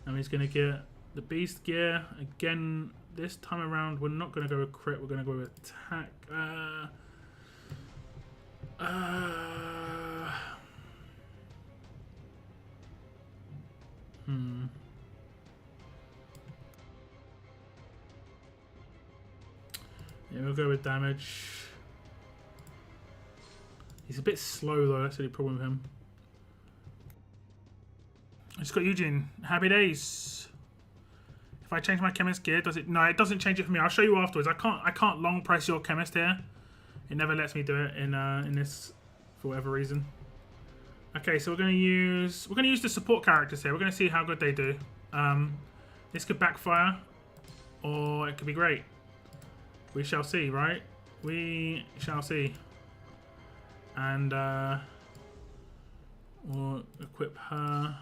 And he's going to get the beast gear. Again, this time around, we're not going to go with crit. We're going to go with attack. Yeah, we'll go with damage. He's a bit slow though, that's the only problem with him. I just got Eugene. Happy days. If I change my chemist gear, does it? No, it doesn't change it for me. I'll show you afterwards. I can't long press your chemist here. It never lets me do it in this for whatever reason. Okay, so we're gonna use the support characters here. We're gonna see how good they do. This could backfire, or it could be great. We shall see, right? We shall see. And we'll equip her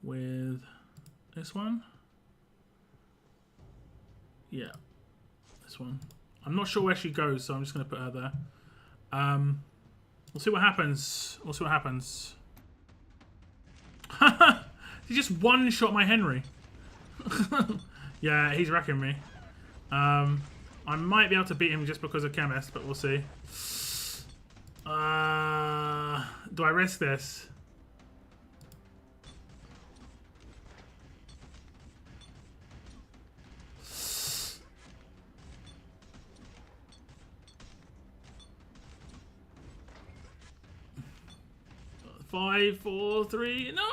with this one. Yeah, this one. I'm not sure where she goes, so I'm just going to put her there. We'll see what happens. We'll see what happens. He just one-shot my Henry. Yeah, he's wrecking me. I might be able to beat him just because of Chemist, but we'll see. Do I risk this? Five, four, three, no!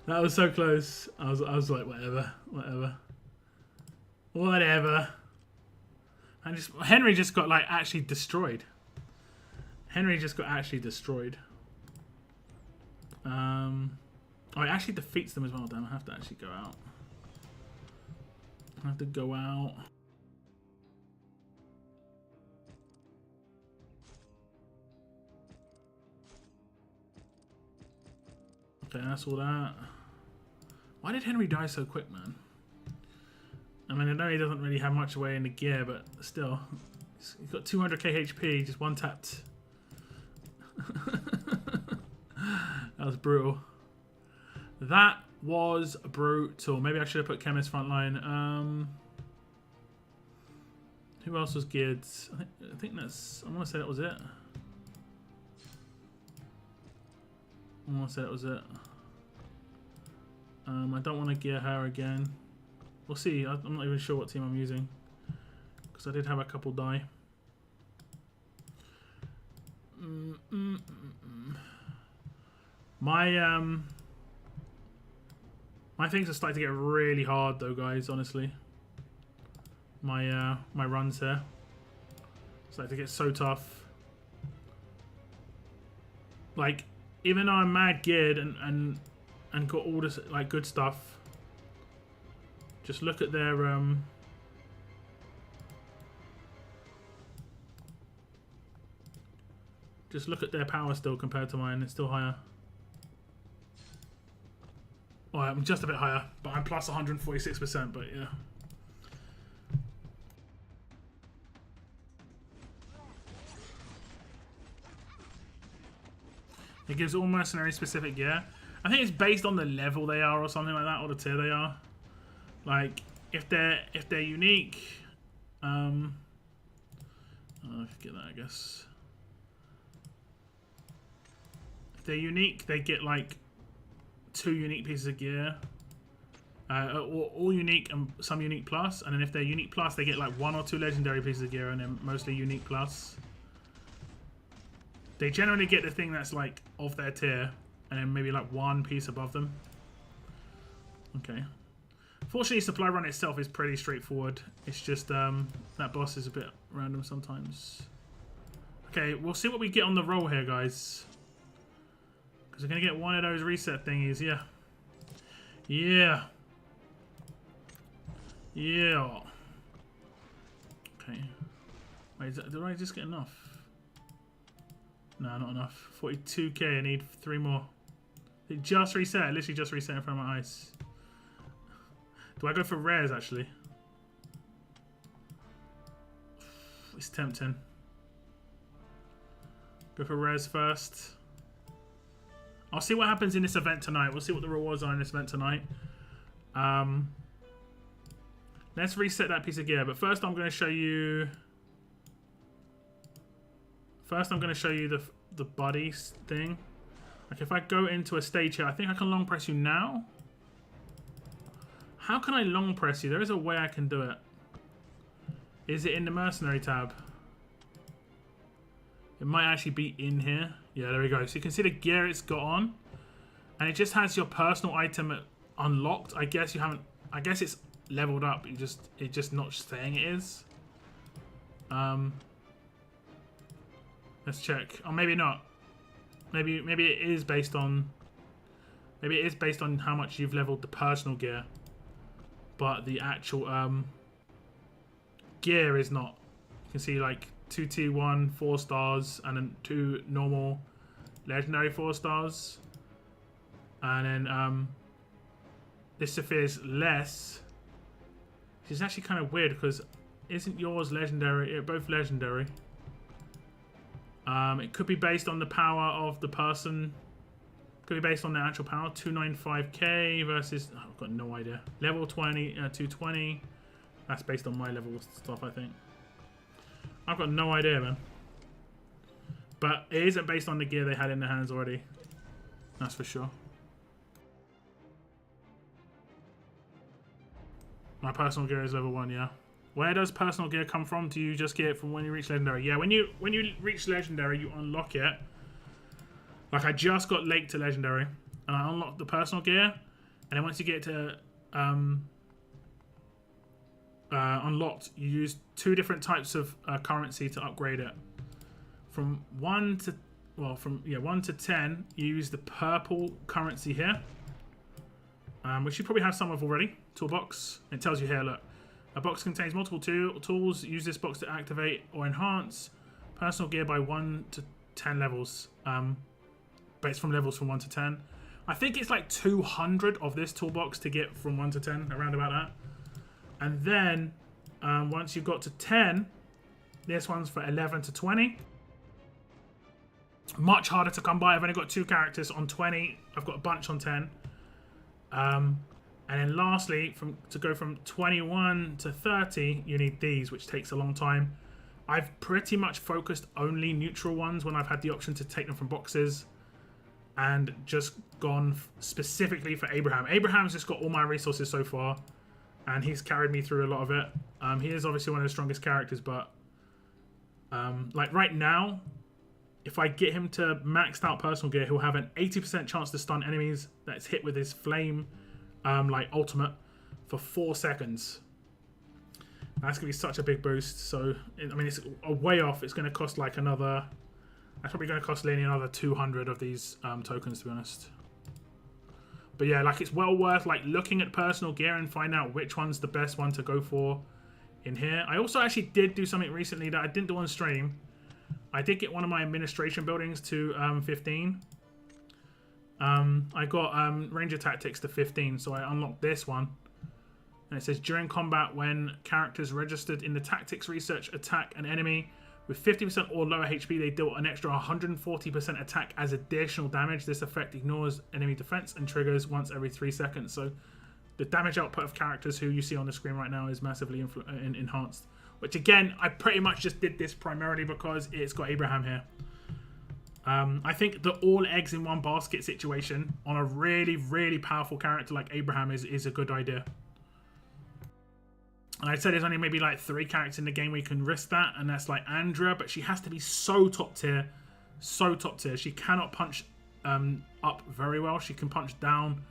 That was so close. I was like, whatever. And Henry just got like actually destroyed. Oh, it actually defeats them as well. Damn, I have to actually go out. I have to go out. Okay, that's all that. Why did Henry die so quick, man? I mean, I know he doesn't really have much away in the gear, but still. He's got 200k HP, just one tapped. That was brutal. That was brutal. Maybe I should have put Chemist frontline. Who else was geared? I think that's... I want to say that was it. I want to say that was it. I don't want to gear her again. We'll see. I'm not even sure what team I'm using. Because I did have a couple die. My things are starting to get really hard though, guys, honestly. My runs here. Starting to get so tough. Like, even though I'm mad geared and got all this like good stuff, just look at their just look at their power still compared to mine. It's still higher. Oh, I'm just a bit higher, but I'm plus 146%, but yeah. It gives all mercenaries specific gear. I think it's based on the level they are or something like that, or the tier they are. Like, if they're unique, I get that, I guess. If they're unique, they get like 2 unique pieces of gear, all unique and some unique plus. And then if they're unique plus, they get like 1 or 2 legendary pieces of gear, and then mostly unique plus. They generally get the thing that's like of their tier, and then maybe like 1 piece above them. Okay. Fortunately, supply run itself is pretty straightforward. It's just that boss is a bit random sometimes. Okay, we'll see what we get on the roll here, guys. Because we're going to get one of those reset thingies, yeah. Yeah. Yeah. Okay. Wait, did I just get enough? No, not enough. 42k, I need 3 more. It just reset, it literally just reset in front of my eyes. Do I go for rares, actually? It's tempting. Go for rares first. I'll see what happens in this event tonight. We'll see what the rewards are in this event tonight. Let's reset that piece of gear. But first I'm going to show you... First I'm going to show you the buddy thing. Like if I go into a stage here, I think I can long press you now. How can I long press you? There is a way I can do it. Is it in the mercenary tab? It might actually be in here. Yeah, there we go. So you can see the gear it's got on, and it just has your personal item unlocked. I guess you haven't. I guess it's leveled up. It's just not saying it is. Let's check. Or maybe not. Maybe it is based on. Maybe it is based on how much you've leveled the personal gear, but the actual gear is not. You can see like 2 T1 4 stars and then 2 normal legendary 4 stars, and then this Sophia's less. Which is actually kind of weird because isn't yours legendary? They're both legendary. It could be based on the power of the person. Could be based on the actual power. 295k versus I've got no idea. Level 20, 220. That's based on my level stuff, I think. I've got no idea, man. But it isn't based on the gear they had in their hands already. That's for sure. My personal gear is level 1, yeah. Where does personal gear come from? Do you just get it from when you reach legendary? Yeah, when you reach legendary, you unlock it. Like I just got late to legendary, and I unlocked the personal gear, and then once you get to unlocked, you use 2 different types of currency to upgrade it. From 1 to 1 to 10, you use the purple currency here, which you probably have some of already. Toolbox. It tells you here, look, A box contains multiple tools. Use this box to activate or enhance personal gear by 1 to 10 levels. But it's from levels from 1 to 10. I think it's like 200 of this toolbox to get from 1 to 10, around about that. And then once you've got to 10, this one's for 11 to 20. Much harder to come by. I've only got 2 characters on 20. I've got a bunch on 10. And then lastly, to go from 21 to 30, you need these, which takes a long time. I've pretty much focused only neutral ones when I've had the option to take them from boxes. And just gone specifically for Abraham. Abraham's just got all my resources so far. And he's carried me through a lot of it. He is obviously one of the strongest characters, but like right now, if I get him to maxed out personal gear, he'll have an 80% chance to stun enemies that's hit with his flame like ultimate for 4 seconds. That's going to be such a big boost. So, I mean, it's a way off. It's going to cost like another... That's probably going to cost Lenny another 200 of these tokens, to be honest. But yeah, like it's well worth like looking at personal gear and find out which one's the best one to go for in here. I also actually did do something recently that I didn't do on stream. I did get one of my administration buildings to 15. I got Ranger Tactics to 15, so I unlocked this one. And it says, during combat, when characters registered in the Tactics Research attack an enemy with 50% or lower HP, they deal an extra 140% attack as additional damage. This effect ignores enemy defense and triggers once every 3 seconds. So the damage output of characters who you see on the screen right now is massively enhanced. Which again, I pretty much just did this primarily because it's got Abraham here. I think the all eggs in one basket situation on a really, really powerful character like Abraham is a good idea. And I'd say there's only maybe like 3 characters in the game where you can risk that, and that's like Andrea, but she has to be so top tier. So top tier. She cannot punch up very well. She can punch down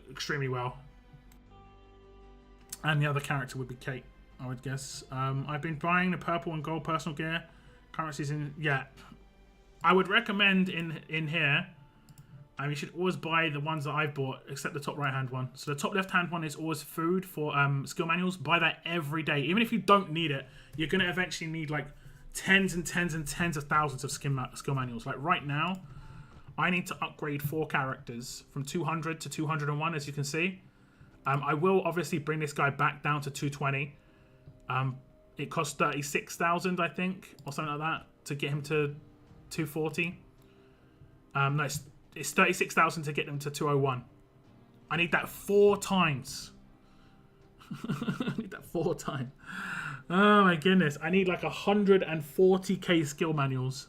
extremely well. And the other character would be Kate, I would guess. I've been buying the purple and gold personal gear. Currencies in... Yeah. I would recommend in here... you should always buy the ones that I've bought, except the top right-hand one. So the top left-hand one is always food for skill manuals. Buy that every day. Even if you don't need it, you're going to eventually need like tens and tens and tens of thousands of skill manuals. Like right now, I need to upgrade 4 characters from 200 to 201, as you can see. I will obviously bring this guy back down to 220. It costs 36,000, I think, or something like that, to get him to 240. No, it's 36,000 to get them to 201. I need that 4 times. I need that 4 times. Oh my goodness. I need like 140k skill manuals.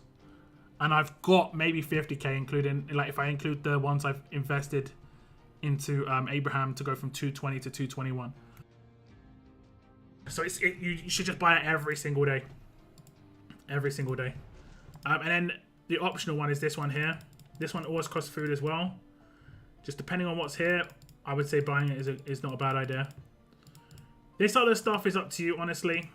And I've got maybe 50k, including, like, if I include the ones I've invested into Abraham to go from 220 to 221. So you should just buy it every single day. Every single day. And then the optional one is this one here. This one always costs food as well. Just depending on what's here, I would say buying it is not a bad idea. This other stuff is up to you, honestly.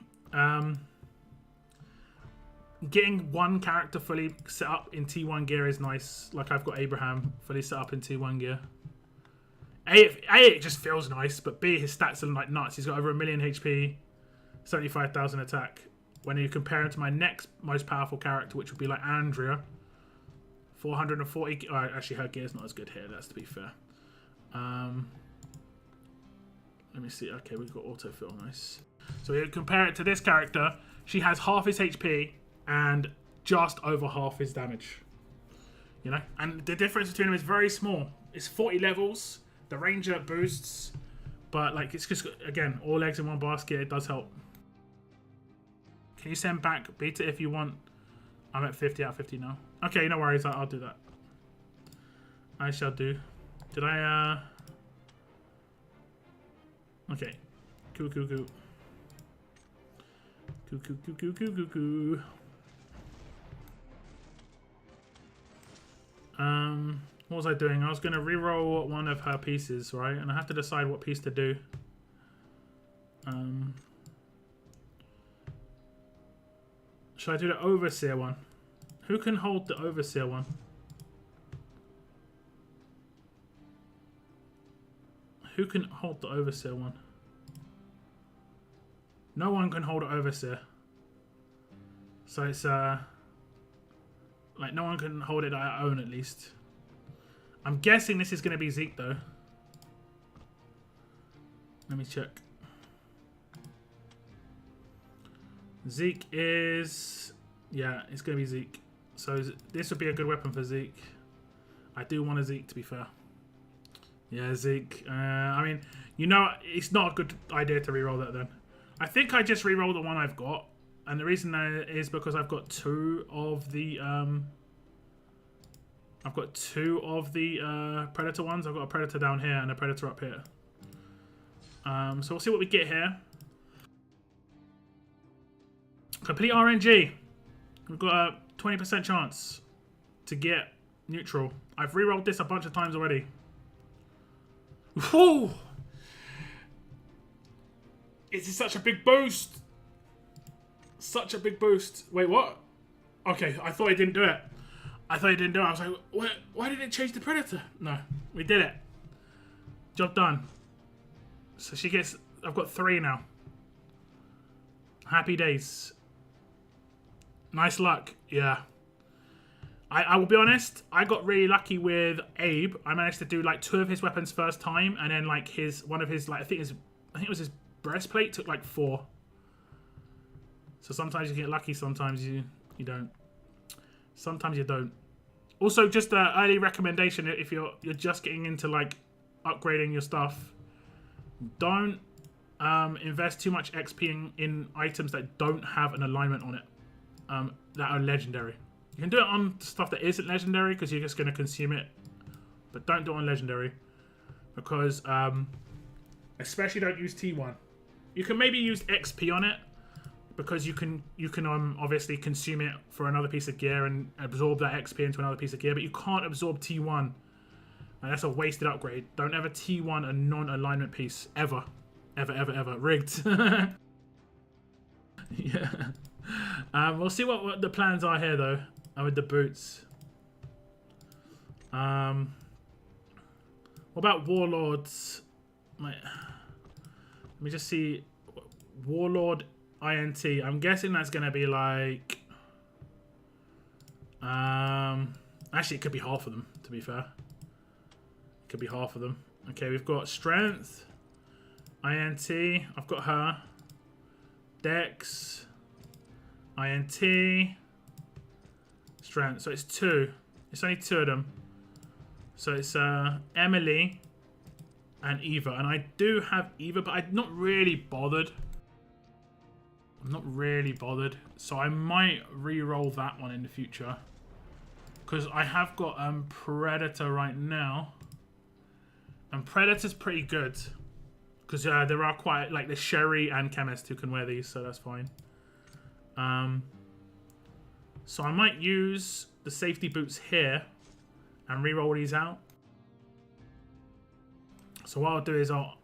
Getting one character fully set up in T1 gear is nice. Like I've got Abraham fully set up in T1 gear. It just feels nice, but B, his stats are like nuts. He's got over 1 million HP, 75,000 attack. When you compare him to my next most powerful character, which would be like Andrea, 440. Actually, her gear's not as good here. That's to be fair. Let me see. Okay, we've got autofill. Nice. So you compare it to this character. She has half his HP and just over half his damage. You know, and the difference between them is very small. It's 40 levels. The Ranger boosts, but like it's just again all eggs in one basket. It does help. Can you send back beta if you want? I'm at 50 out of 50 now. Okay, no worries. I'll do that. I shall do. Did I? Okay. Coo. What was I doing? I was going to reroll one of her pieces, right? And I have to decide what piece to do. Should I do the Overseer one? Who can hold the Overseer one? Who can hold the Overseer one? No one can hold Overseer. So it's like no one can hold it that I own at least. I'm guessing this is going to be Zeke though. Let me check. Zeke is... Yeah, it's going to be Zeke. So this would be a good weapon for Zeke. I do want a Zeke, to be fair. Yeah, Zeke. I mean, you know, it's not a good idea to reroll that then. I think I just reroll the one I've got. And the reason that is because I've got two of the... Predator ones. I've got a Predator down here and a Predator up here. So we'll see what we get here. Complete RNG. We've got a 20% chance to get neutral. I've rerolled this a bunch of times already. Whew! This is such a big boost. Such a big boost. Wait, what? Okay, I thought he didn't do it. I was like, why did it change the Predator? No, we did it. Job done. So she gets... I've got 3 now. Happy days. Nice luck. Yeah. I will be honest, I got really lucky with Abe. I managed to do like 2 of his weapons first time, and then like one of his like I think it was his breastplate took like 4. So sometimes you get lucky, sometimes you don't. Sometimes you don't. Also, just an early recommendation if you're just getting into like upgrading your stuff, don't invest too much XP in items that don't have an alignment on it, that are legendary. You can do it on stuff that isn't legendary because you're just going to consume it, but don't do it on legendary because especially don't use T1. You can maybe use XP on it because you can obviously consume it for another piece of gear and absorb that XP into another piece of gear, but you can't absorb T1. And that's a wasted upgrade. Don't ever T1 a non-alignment piece ever. Ever. Rigged. Yeah. We'll see what the plans are here though, with the boots. What about Warlords? Let me just see. Warlord INT. I'm guessing that's going to be like... actually, it could be half of them, to be fair. It could be half of them. Okay, we've got Strength. INT. I've got her. Dex. INT. Strength. So it's 2. It's only 2 of them. So it's Emily and Eva. And I do have Eva, but I'm not really bothered. So I might re-roll that one in the future. Because I have got Predator right now. And Predator's pretty good. Because there are quite... Like, the Sherry and Chemist who can wear these, so that's fine. So I might use the safety boots here and re-roll these out. So what I'll do is I'll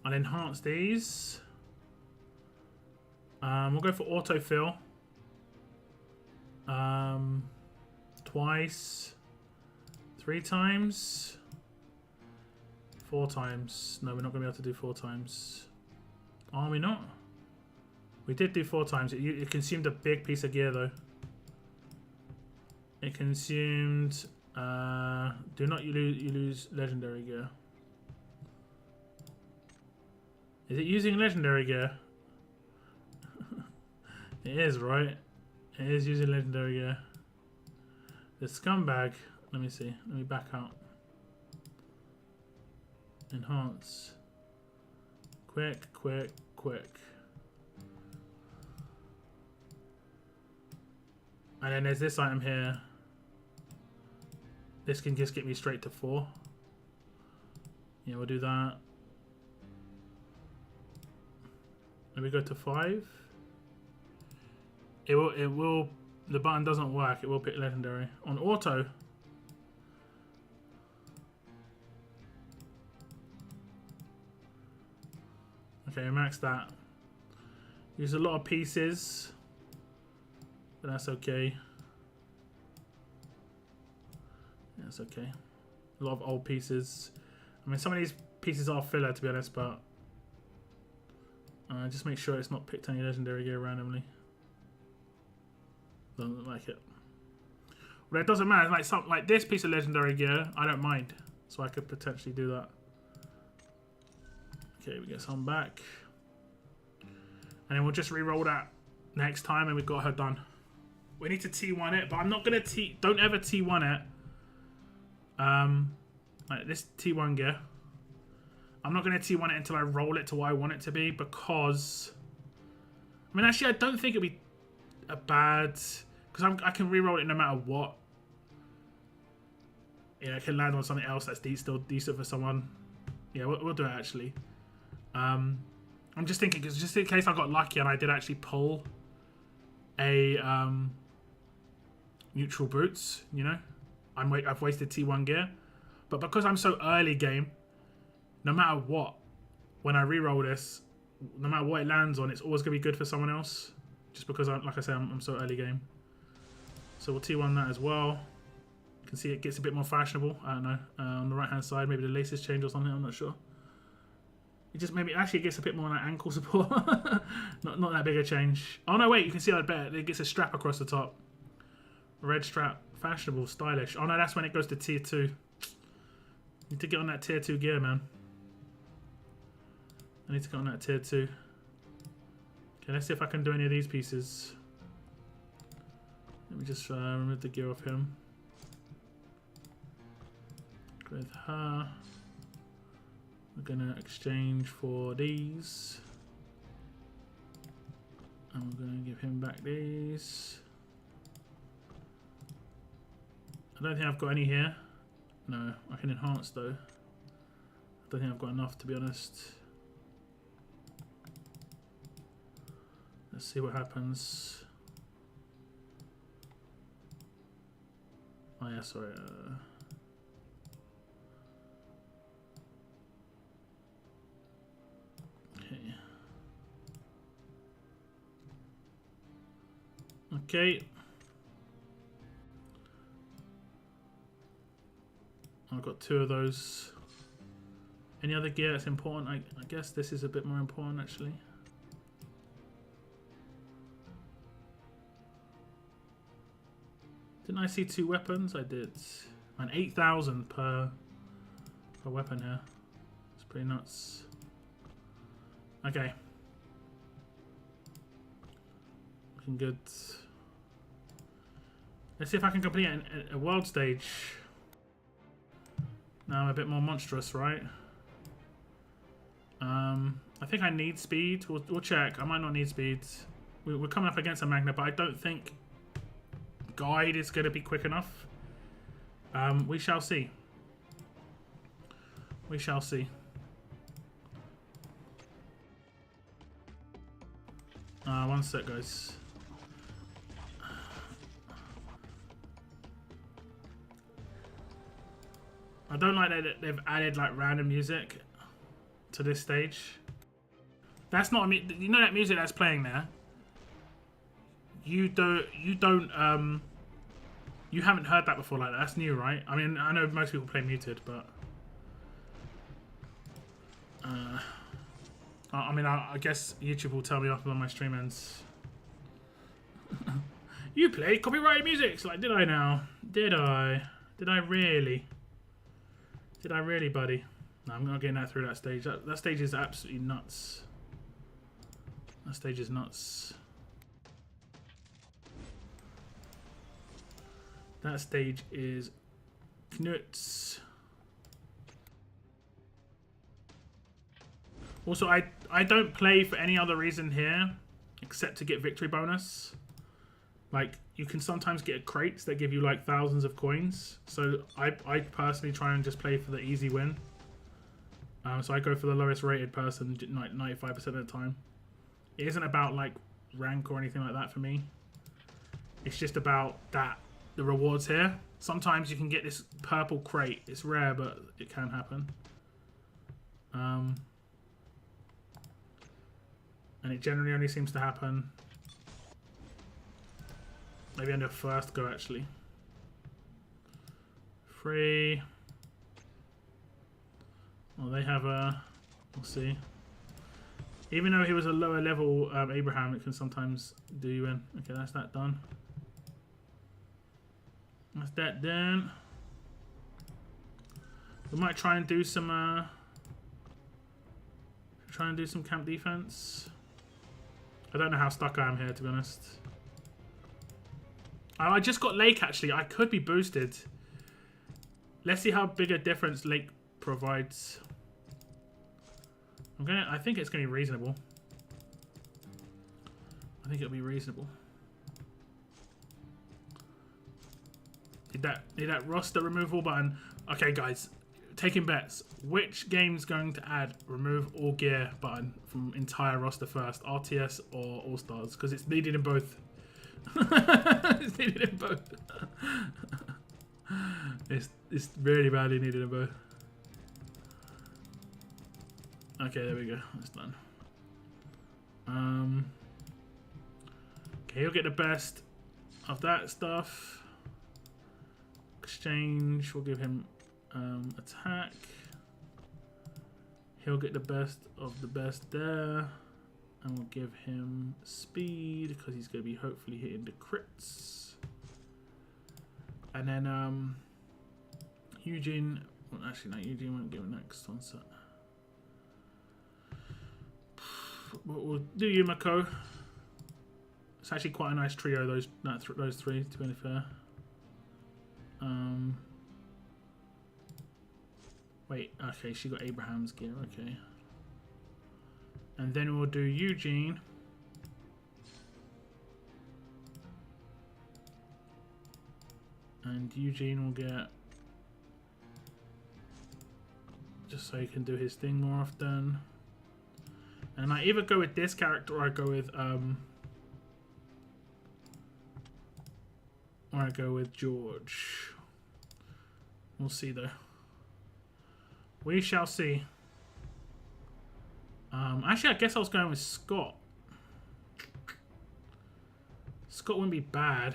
enhance these. We'll go for autofill. Twice. 3 times. 4 times. No, we're not going to be able to do 4 times. Are we not? We did do 4 times. It consumed a big piece of gear though. It consumed... do not you lose legendary gear. Is it using legendary gear? It is, right? It is using legendary gear. The scumbag. Let me see. Let me back out. Enhance. Quick. And then there's this item here. This can just get me straight to 4. Yeah, we'll do that. Let me go to 5. It will, the button doesn't work. It will pick legendary. On auto. Okay, max that. Use a lot of pieces. But that's okay. That's okay. A lot of old pieces. I mean, some of these pieces are filler, to be honest, but Just make sure it's not picked any legendary gear randomly. Doesn't look like it. Well, it doesn't matter. Like something like this piece of legendary gear, I don't mind. So I could potentially do that. Okay, we get some back. And then we'll just re-roll that next time and we've got her done. We need to T1 it, but I'm not going to don't ever T1 it. Like this T1 gear. I'm not going to T1 it until I roll it to what I want it to be because... I mean, actually, I don't think it'd be a bad... Because I can re-roll it no matter what. Yeah, I can land on something else that's still decent for someone. Yeah, we'll do it actually. I'm just thinking, because just in case I got lucky and I did actually pull a neutral boots, you know? I've wasted T1 gear. But because I'm so early game, no matter what, when I re-roll this, no matter what it lands on, it's always going to be good for someone else. Just because, like I said, I'm so early game. So we'll T1 that as well. You can see it gets a bit more fashionable. I don't know. On the right-hand side, maybe the laces change or something. I'm not sure. It just maybe actually gets a bit more like ankle support. not that big a change. Oh no, wait, you can see that better. It gets a strap across the top. Red strap, fashionable, stylish. Oh no, that's when it goes to tier 2. Need to get on that tier 2 gear, man. I need to get on that tier 2. Okay, let's see if I can do any of these pieces. Let me just remove the gear off him. With her. We're gonna exchange for these. And we're gonna give him back these. I don't think I've got any here. No, I can enhance though. I don't think I've got enough, to be honest. Let's see what happens. Oh yeah, sorry. Okay. Okay. I've got 2 of those. Any other gear that's important? I guess this is a bit more important actually. Didn't I see 2 weapons? I did. And 8,000 per weapon here. It's pretty nuts. Okay. Looking good. Let's see if I can complete a world stage. Now I'm a bit more monstrous, right? I think I need speed. We'll check. I might not need speed. We're coming up against a magnet, but I don't think guide is going to be quick enough. We shall see. We shall see. One sec, guys. I don't like that they've added like random music to this stage. That's not you know that music that's playing there. You haven't heard that before like that. That's new, right? I mean, I know most people play muted, but I mean, I guess YouTube will tell me off when my stream ends. You play copyrighted music. It's like, did I now? Did I? Did I really? Did I really, buddy? No, I'm not getting that through that stage. That stage is absolutely nuts. That stage is nuts. That stage is knuts. Also, I don't play for any other reason here except to get victory bonus. Like, you can sometimes get crates that give you like thousands of coins. So I personally try and just play for the easy win. So I go for the lowest rated person 95% of the time. It isn't about like rank or anything like that for me. It's just about the rewards here. Sometimes you can get this purple crate. It's rare, but it can happen. And it generally only seems to happen maybe on your first go, actually. Free. Well, they have a... We'll see. Even though he was a lower level Abraham, it can sometimes do you in. Okay, that's that done. That's that done. We might try and do some camp defense. I don't know how stuck I am here, to be honest. Oh, I just got Lake, actually. I could be boosted. Let's see how big a difference Lake provides. I think it's gonna be reasonable. I think it'll be reasonable. Need that roster removal button. Okay, guys, taking bets. Which game's going to add remove all gear button from entire roster first? RTS or All-Stars? Because it's needed in both. It's needed in both. It's really badly needed in both. Okay, there we go. That's done. Okay, he'll get the best of that stuff. Exchange, we'll give him attack. He'll get the best of the best there. And we'll give him speed because he's going to be hopefully hitting the crits. And then Eugene, well, actually no, Eugene won't give it next one set. We'll do Yumiko. It's actually quite a nice trio, those three, to be fair. Wait, okay, she got Abraham's gear, okay. And then we'll do Eugene. And Eugene will get, just so he can do his thing more often. And I either go with this character or I go with George. We'll see though. We shall see. Actually, I guess I was going with Scott. Scott wouldn't be bad.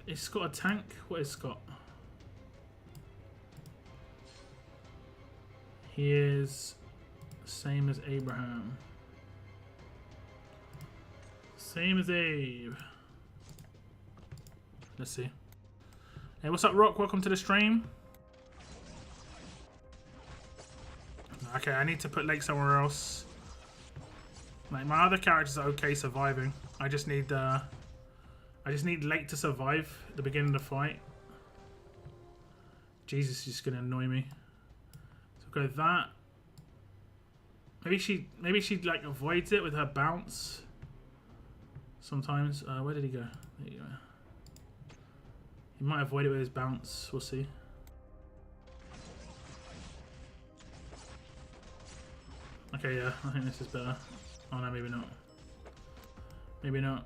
Is Scott a tank? What is Scott? He is same as Abraham. Same as Abe. Let's see. Hey, what's up, Rock? Welcome to the stream. Okay, I need to put Lake somewhere else. Like, my other characters are okay surviving. I just need Lake to survive at the beginning of the fight. Jesus is just gonna annoy me. So go that. Maybe she like avoids it with her bounce. Sometimes. Where did he go? There you go. He might avoid it with his bounce. We'll see. Okay, yeah, I think this is better. Oh no, maybe not. Maybe not.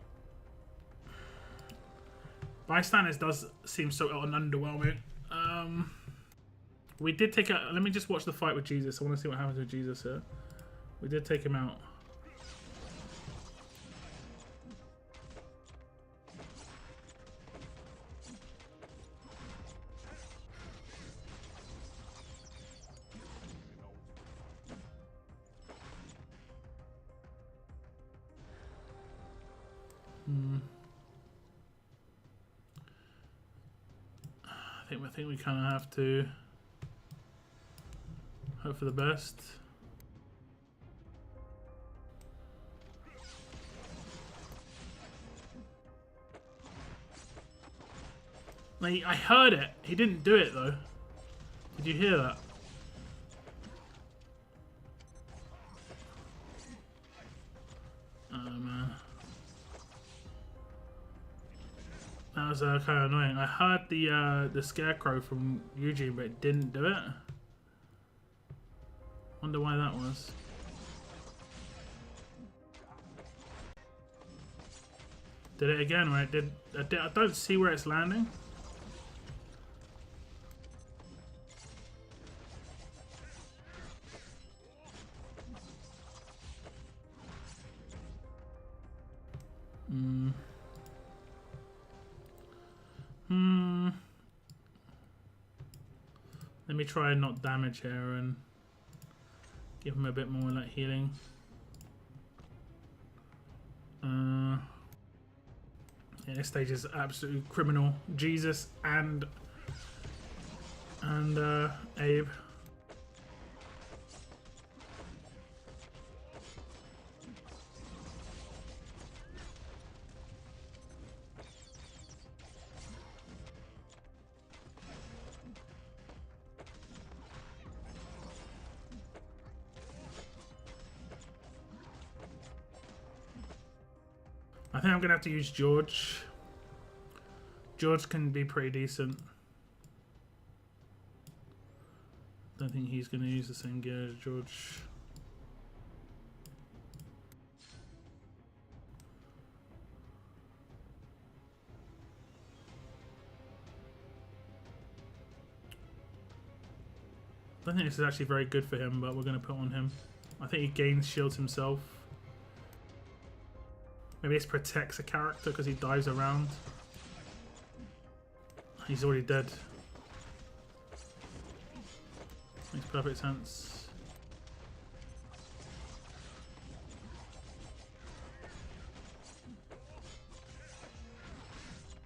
Bystanders does seem so underwhelming. We did take a. Let me just watch the fight with Jesus. I want to see what happens with Jesus here. We did take him out. I think we kind of have to hope for the best. Like, I heard it. He didn't do it though. Did you hear that? Oh man. That was kind of annoying. I heard the scarecrow from Eugene, but it didn't do it. Wonder why that was. Did it again when it did. I don't see where it's landing. Let me try and not damage here and give him a bit more like healing. Yeah, this stage is absolutely criminal. Jesus and Abe. I think I'm gonna have to use George. George can be pretty decent. Don't think he's gonna use the same gear as George. I don't think this is actually very good for him, but we're gonna put on him. I think he gains shields himself. Maybe this protects a character because he dives around. He's already dead. Makes perfect sense.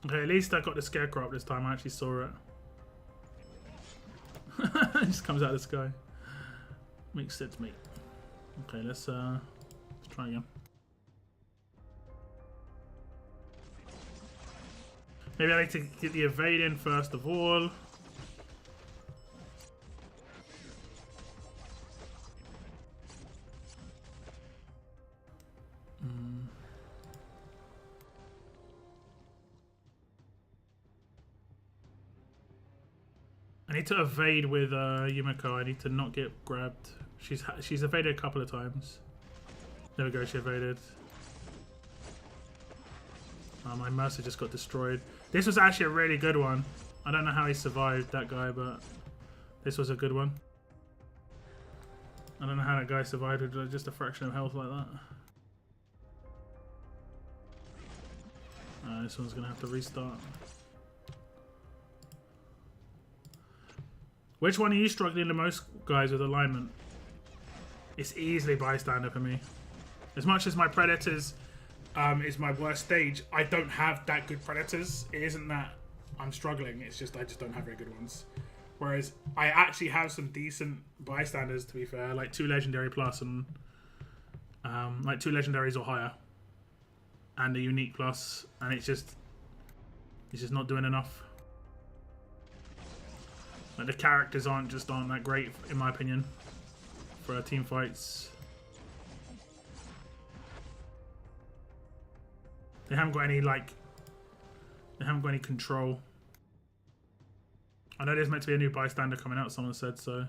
Okay, at least I got the scarecrow up this time. I actually saw it. It just comes out of the sky. Makes sense, mate. Okay, let's try again. Maybe I need to get the evade in first of all. I need to evade with Yumiko. I need to not get grabbed. She's evaded a couple of times. There we go, she evaded. My Mercer just got destroyed. This was actually a really good one. I don't know how he survived, that guy, but this was a good one. I don't know how that guy survived with just a fraction of health like that. This one's going to have to restart. Which one are you struggling the most, guys, with alignment? It's easily bystander for me. As much as my Predators is my worst stage, I don't have that good Predators. It isn't that I'm struggling, it's just I just don't have very good ones. Whereas I actually have some decent bystanders, to be fair, like 2 legendary plus and like 2 legendaries or higher. And a unique plus, and it's just not doing enough. Like the characters aren't that great in my opinion for team fights. They haven't got any control. I know there's meant to be a new bystander coming out, someone said, so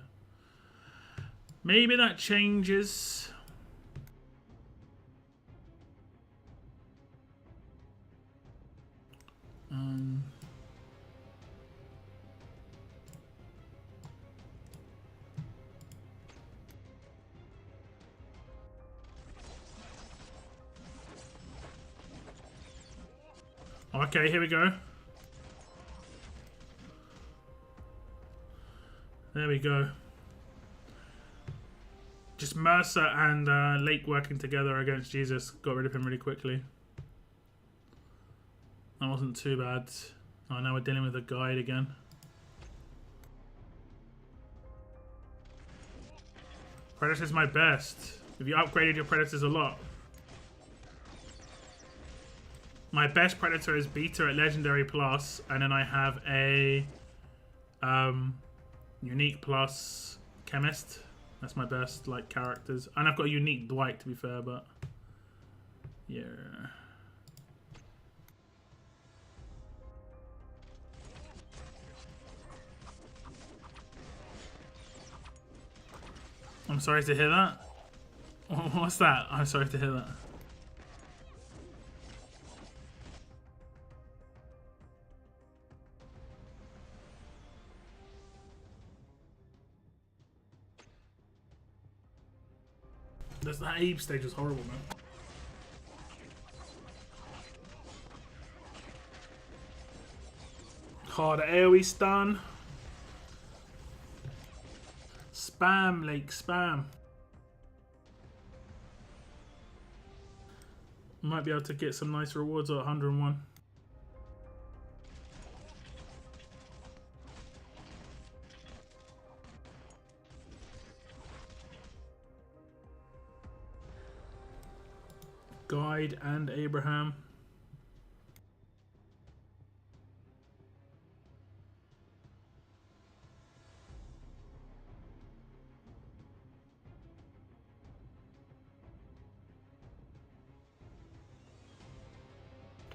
maybe that changes. Okay, here we go. There we go. Just Mercer and Lake working together against Jesus. Got rid of him really quickly. That wasn't too bad. Oh, now we're dealing with a guide again. Predator's my best. Have you upgraded your Predators a lot? My best Predator is Beta at Legendary Plus, and then I have a Unique Plus Chemist. That's my best characters. And I've got a Unique Dwight, to be fair, but yeah. I'm sorry to hear that. What's that? I'm sorry to hear that. That Abe stage was horrible, man. Oh, the AoE stun. Spam, Lake, spam. Might be able to get some nice rewards at 101. Guide and Abraham.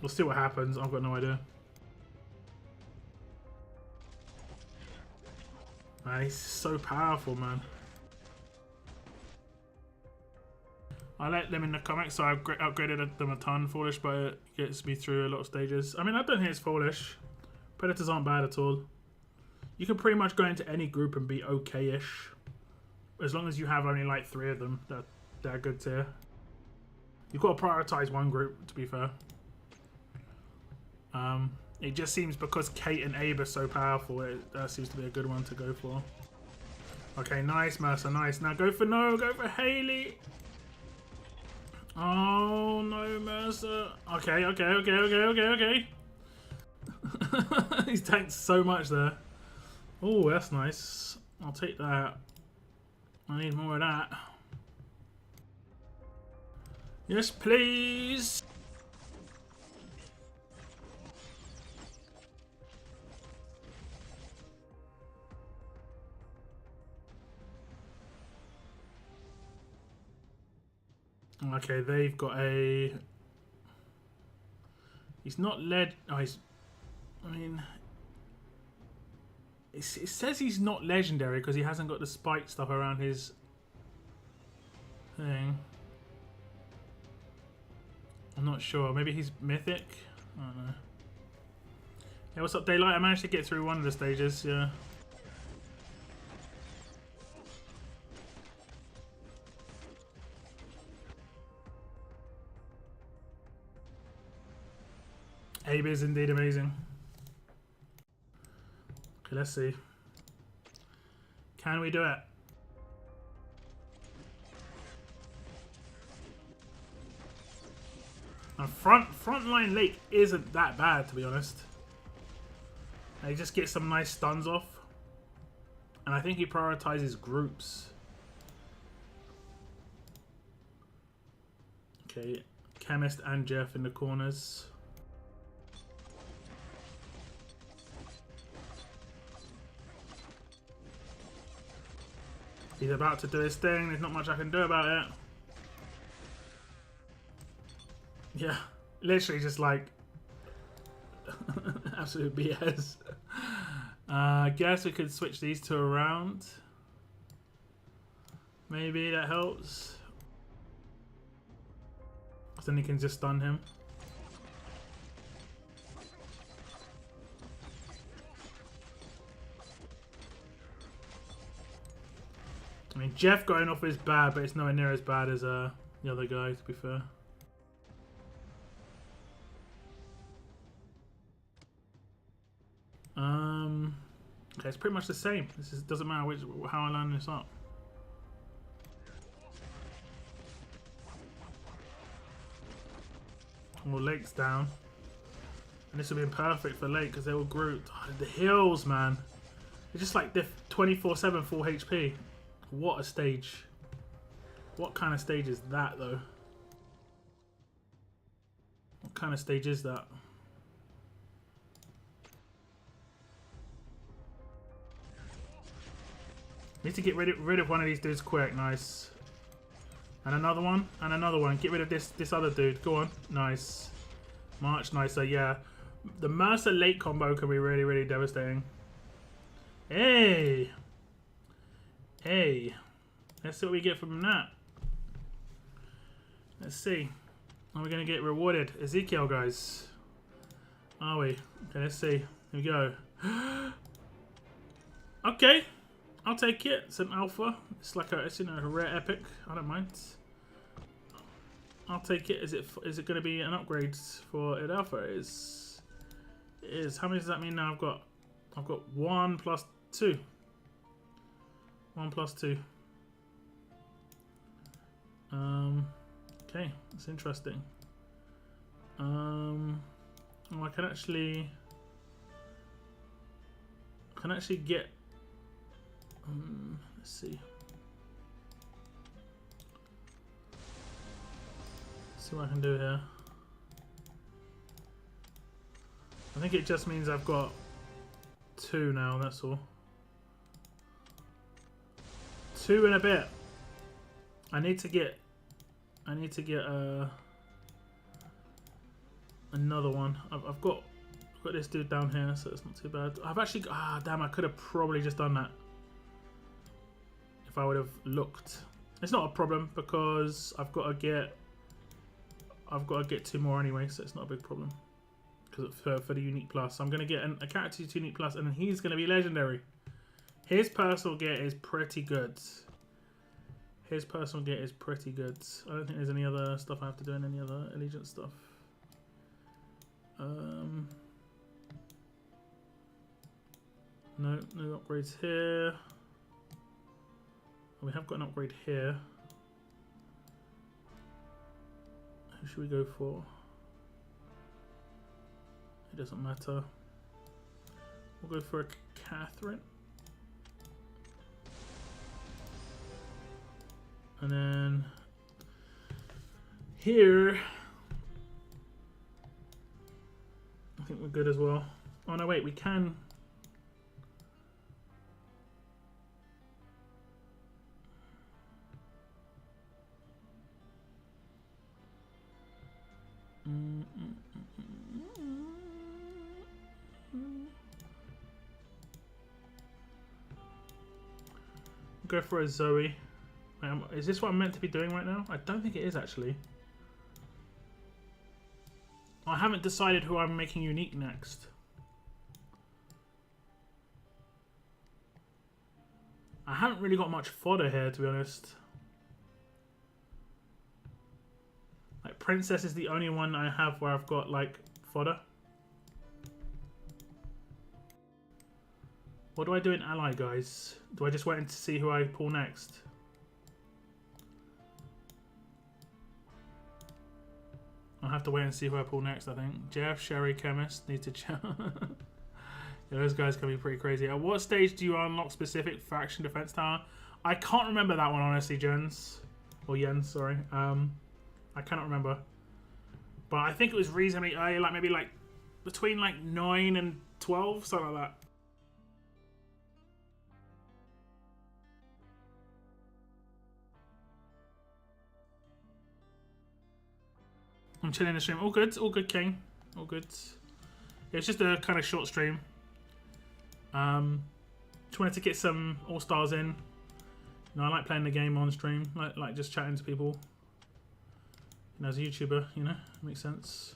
We'll see what happens. I've got no idea. He's so powerful, man. I like them in the comics, so I've upgraded them a ton. Foolish, but it gets me through a lot of stages. I mean, I don't think it's foolish. Predators aren't bad at all. You can pretty much go into any group and be okay-ish. As long as you have only like 3 of them, they're good tier. You've got to prioritize one group, to be fair. It just seems because Kate and Abe are so powerful, that seems to be a good one to go for. Okay, nice, Mercer, nice. Now go for Haley. Oh, no, Mercer. Okay. He's tanked so much there. Oh, that's nice. I'll take that. I need more of that. Yes, please. Okay, they've got a... He's not led... Oh, I mean... It says he's not legendary because he hasn't got the spike stuff around his thing. I'm not sure. Maybe he's mythic? I don't know. Yeah, what's up, Daylight? I managed to get through one of the stages, yeah. Abe is indeed amazing. Okay, let's see. Can we do it? Now, frontline Lake isn't that bad, to be honest. He just gets some nice stuns off. And I think he prioritizes groups. Okay, Chemist and Jeff in the corners. He's about to do his thing. There's not much I can do about it. Yeah, literally just like absolute BS. I guess we could switch these two around. Maybe that helps. Then he can just stun him. I mean, Jeff going off is bad, but it's nowhere near as bad as the other guy, to be fair. Okay, it's pretty much the same. Doesn't matter how I line this up. Well, Lake's down. And this would have been perfect for Lake because they're all grouped. Oh, the heals, man. They're just like they're 24/7 full HP. What a stage. What kind of stage is that, though? What kind of stage is that? Need to get rid of one of these dudes quick. Nice. And another one. And another one. Get rid of this other dude. Go on. Nice. Much nicer. Yeah. The Mercer Lake combo can be really, really devastating. Hey. Hey. Let's see what we get from that. Let's see. Are we going to get rewarded? Ezekiel, guys. Are we? Okay, let's see. Here we go. Okay. I'll take it. It's an alpha. It's like it's a rare epic. I don't mind. I'll take it. Is it going to be an upgrade for an alpha? It is. How many does that mean now? I've got 1 plus 2. 1+2. Okay, that's interesting. Oh, I can actually get. Let's see. See what I can do here. I think it just means I've got 2 now. That's all. 2 and a bit. I need to get another one. I've got this dude down here, so it's not too bad. I've actually damn, I could have probably just done that if I would have looked. It's not a problem because I've got to get 2 more anyway, so it's not a big problem. Because for the unique plus, I'm gonna get a character to unique plus, and then he's gonna be legendary. His personal gear is pretty good. His personal gear is pretty good. I don't think there's any other stuff I have to do in any other allegiance stuff. No upgrades here. We have got an upgrade here. Who should we go for? It doesn't matter. We'll go for a Catherine. And then here, I think we're good as well. Oh no, wait, we can. Go for a Zoe. Is this what I'm meant to be doing right now? I don't think it is actually. I haven't decided who I'm making unique next. I haven't really got much fodder here, to be honest. Like Princess is the only one I have where I've got like fodder. What do I do in ally, guys? Do I just wait to see who I pull next? I'll have to wait and see who I pull next, I think. Jeff, Sherry, Chemist, need to check. Yeah, those guys can be pretty crazy. At what stage do you unlock specific faction defense tower? I can't remember that one, honestly, Jens. Or Jens, sorry. I cannot remember. But I think it was reasonably early, like maybe like between like 9 and 12, something like that. I'm chilling the stream. All good, King. All good. Yeah, it's just a kind of short stream. Just wanted to get some All-Stars in. You know, I like playing the game on stream. Like just chatting to people. You know, as a YouTuber, you know, makes sense.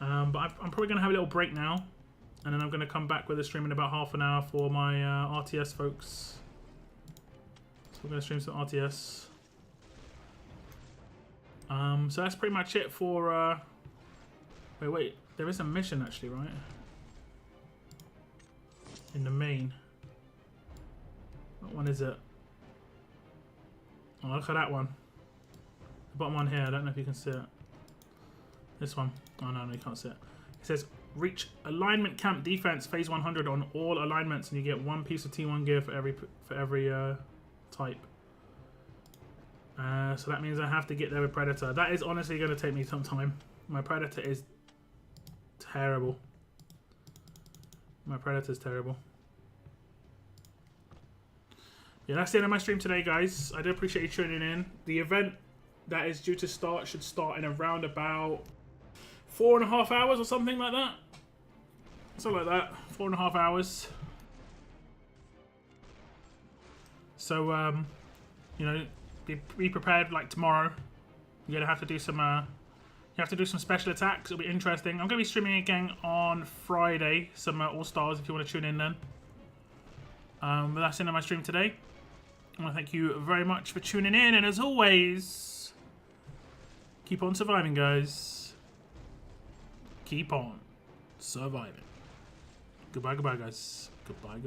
But I'm probably going to have a little break now. And then I'm going to come back with a stream in about half an hour for my RTS folks. So we're going to stream some RTS. So that's pretty much it for wait, there is a mission actually, right? In the main. What one is it? Oh, look at that one. The bottom one here, I don't know if you can see it. This one. Oh no, you can't see it. It says reach alignment camp defense phase 100 on all alignments, and you get 1 piece of T1 gear for every type. So that means I have to get there with Predator. That is honestly going to take me some time. My Predator is terrible. My Predator's terrible. Yeah, that's the end of my stream today, guys. I do appreciate you tuning in. The event that is due to start should start in around about 4.5 hours or something like that. Something like that. 4.5 hours. So, you know, be prepared. Like tomorrow, you're gonna have to do some. You have to do some special attacks. It'll be interesting. I'm gonna be streaming again on Friday. Some All-Stars if you want to tune in then. But that's the end of my stream today. I want to thank you very much for tuning in, and as always, keep on surviving, guys. Keep on surviving. Goodbye, guys. Goodbye.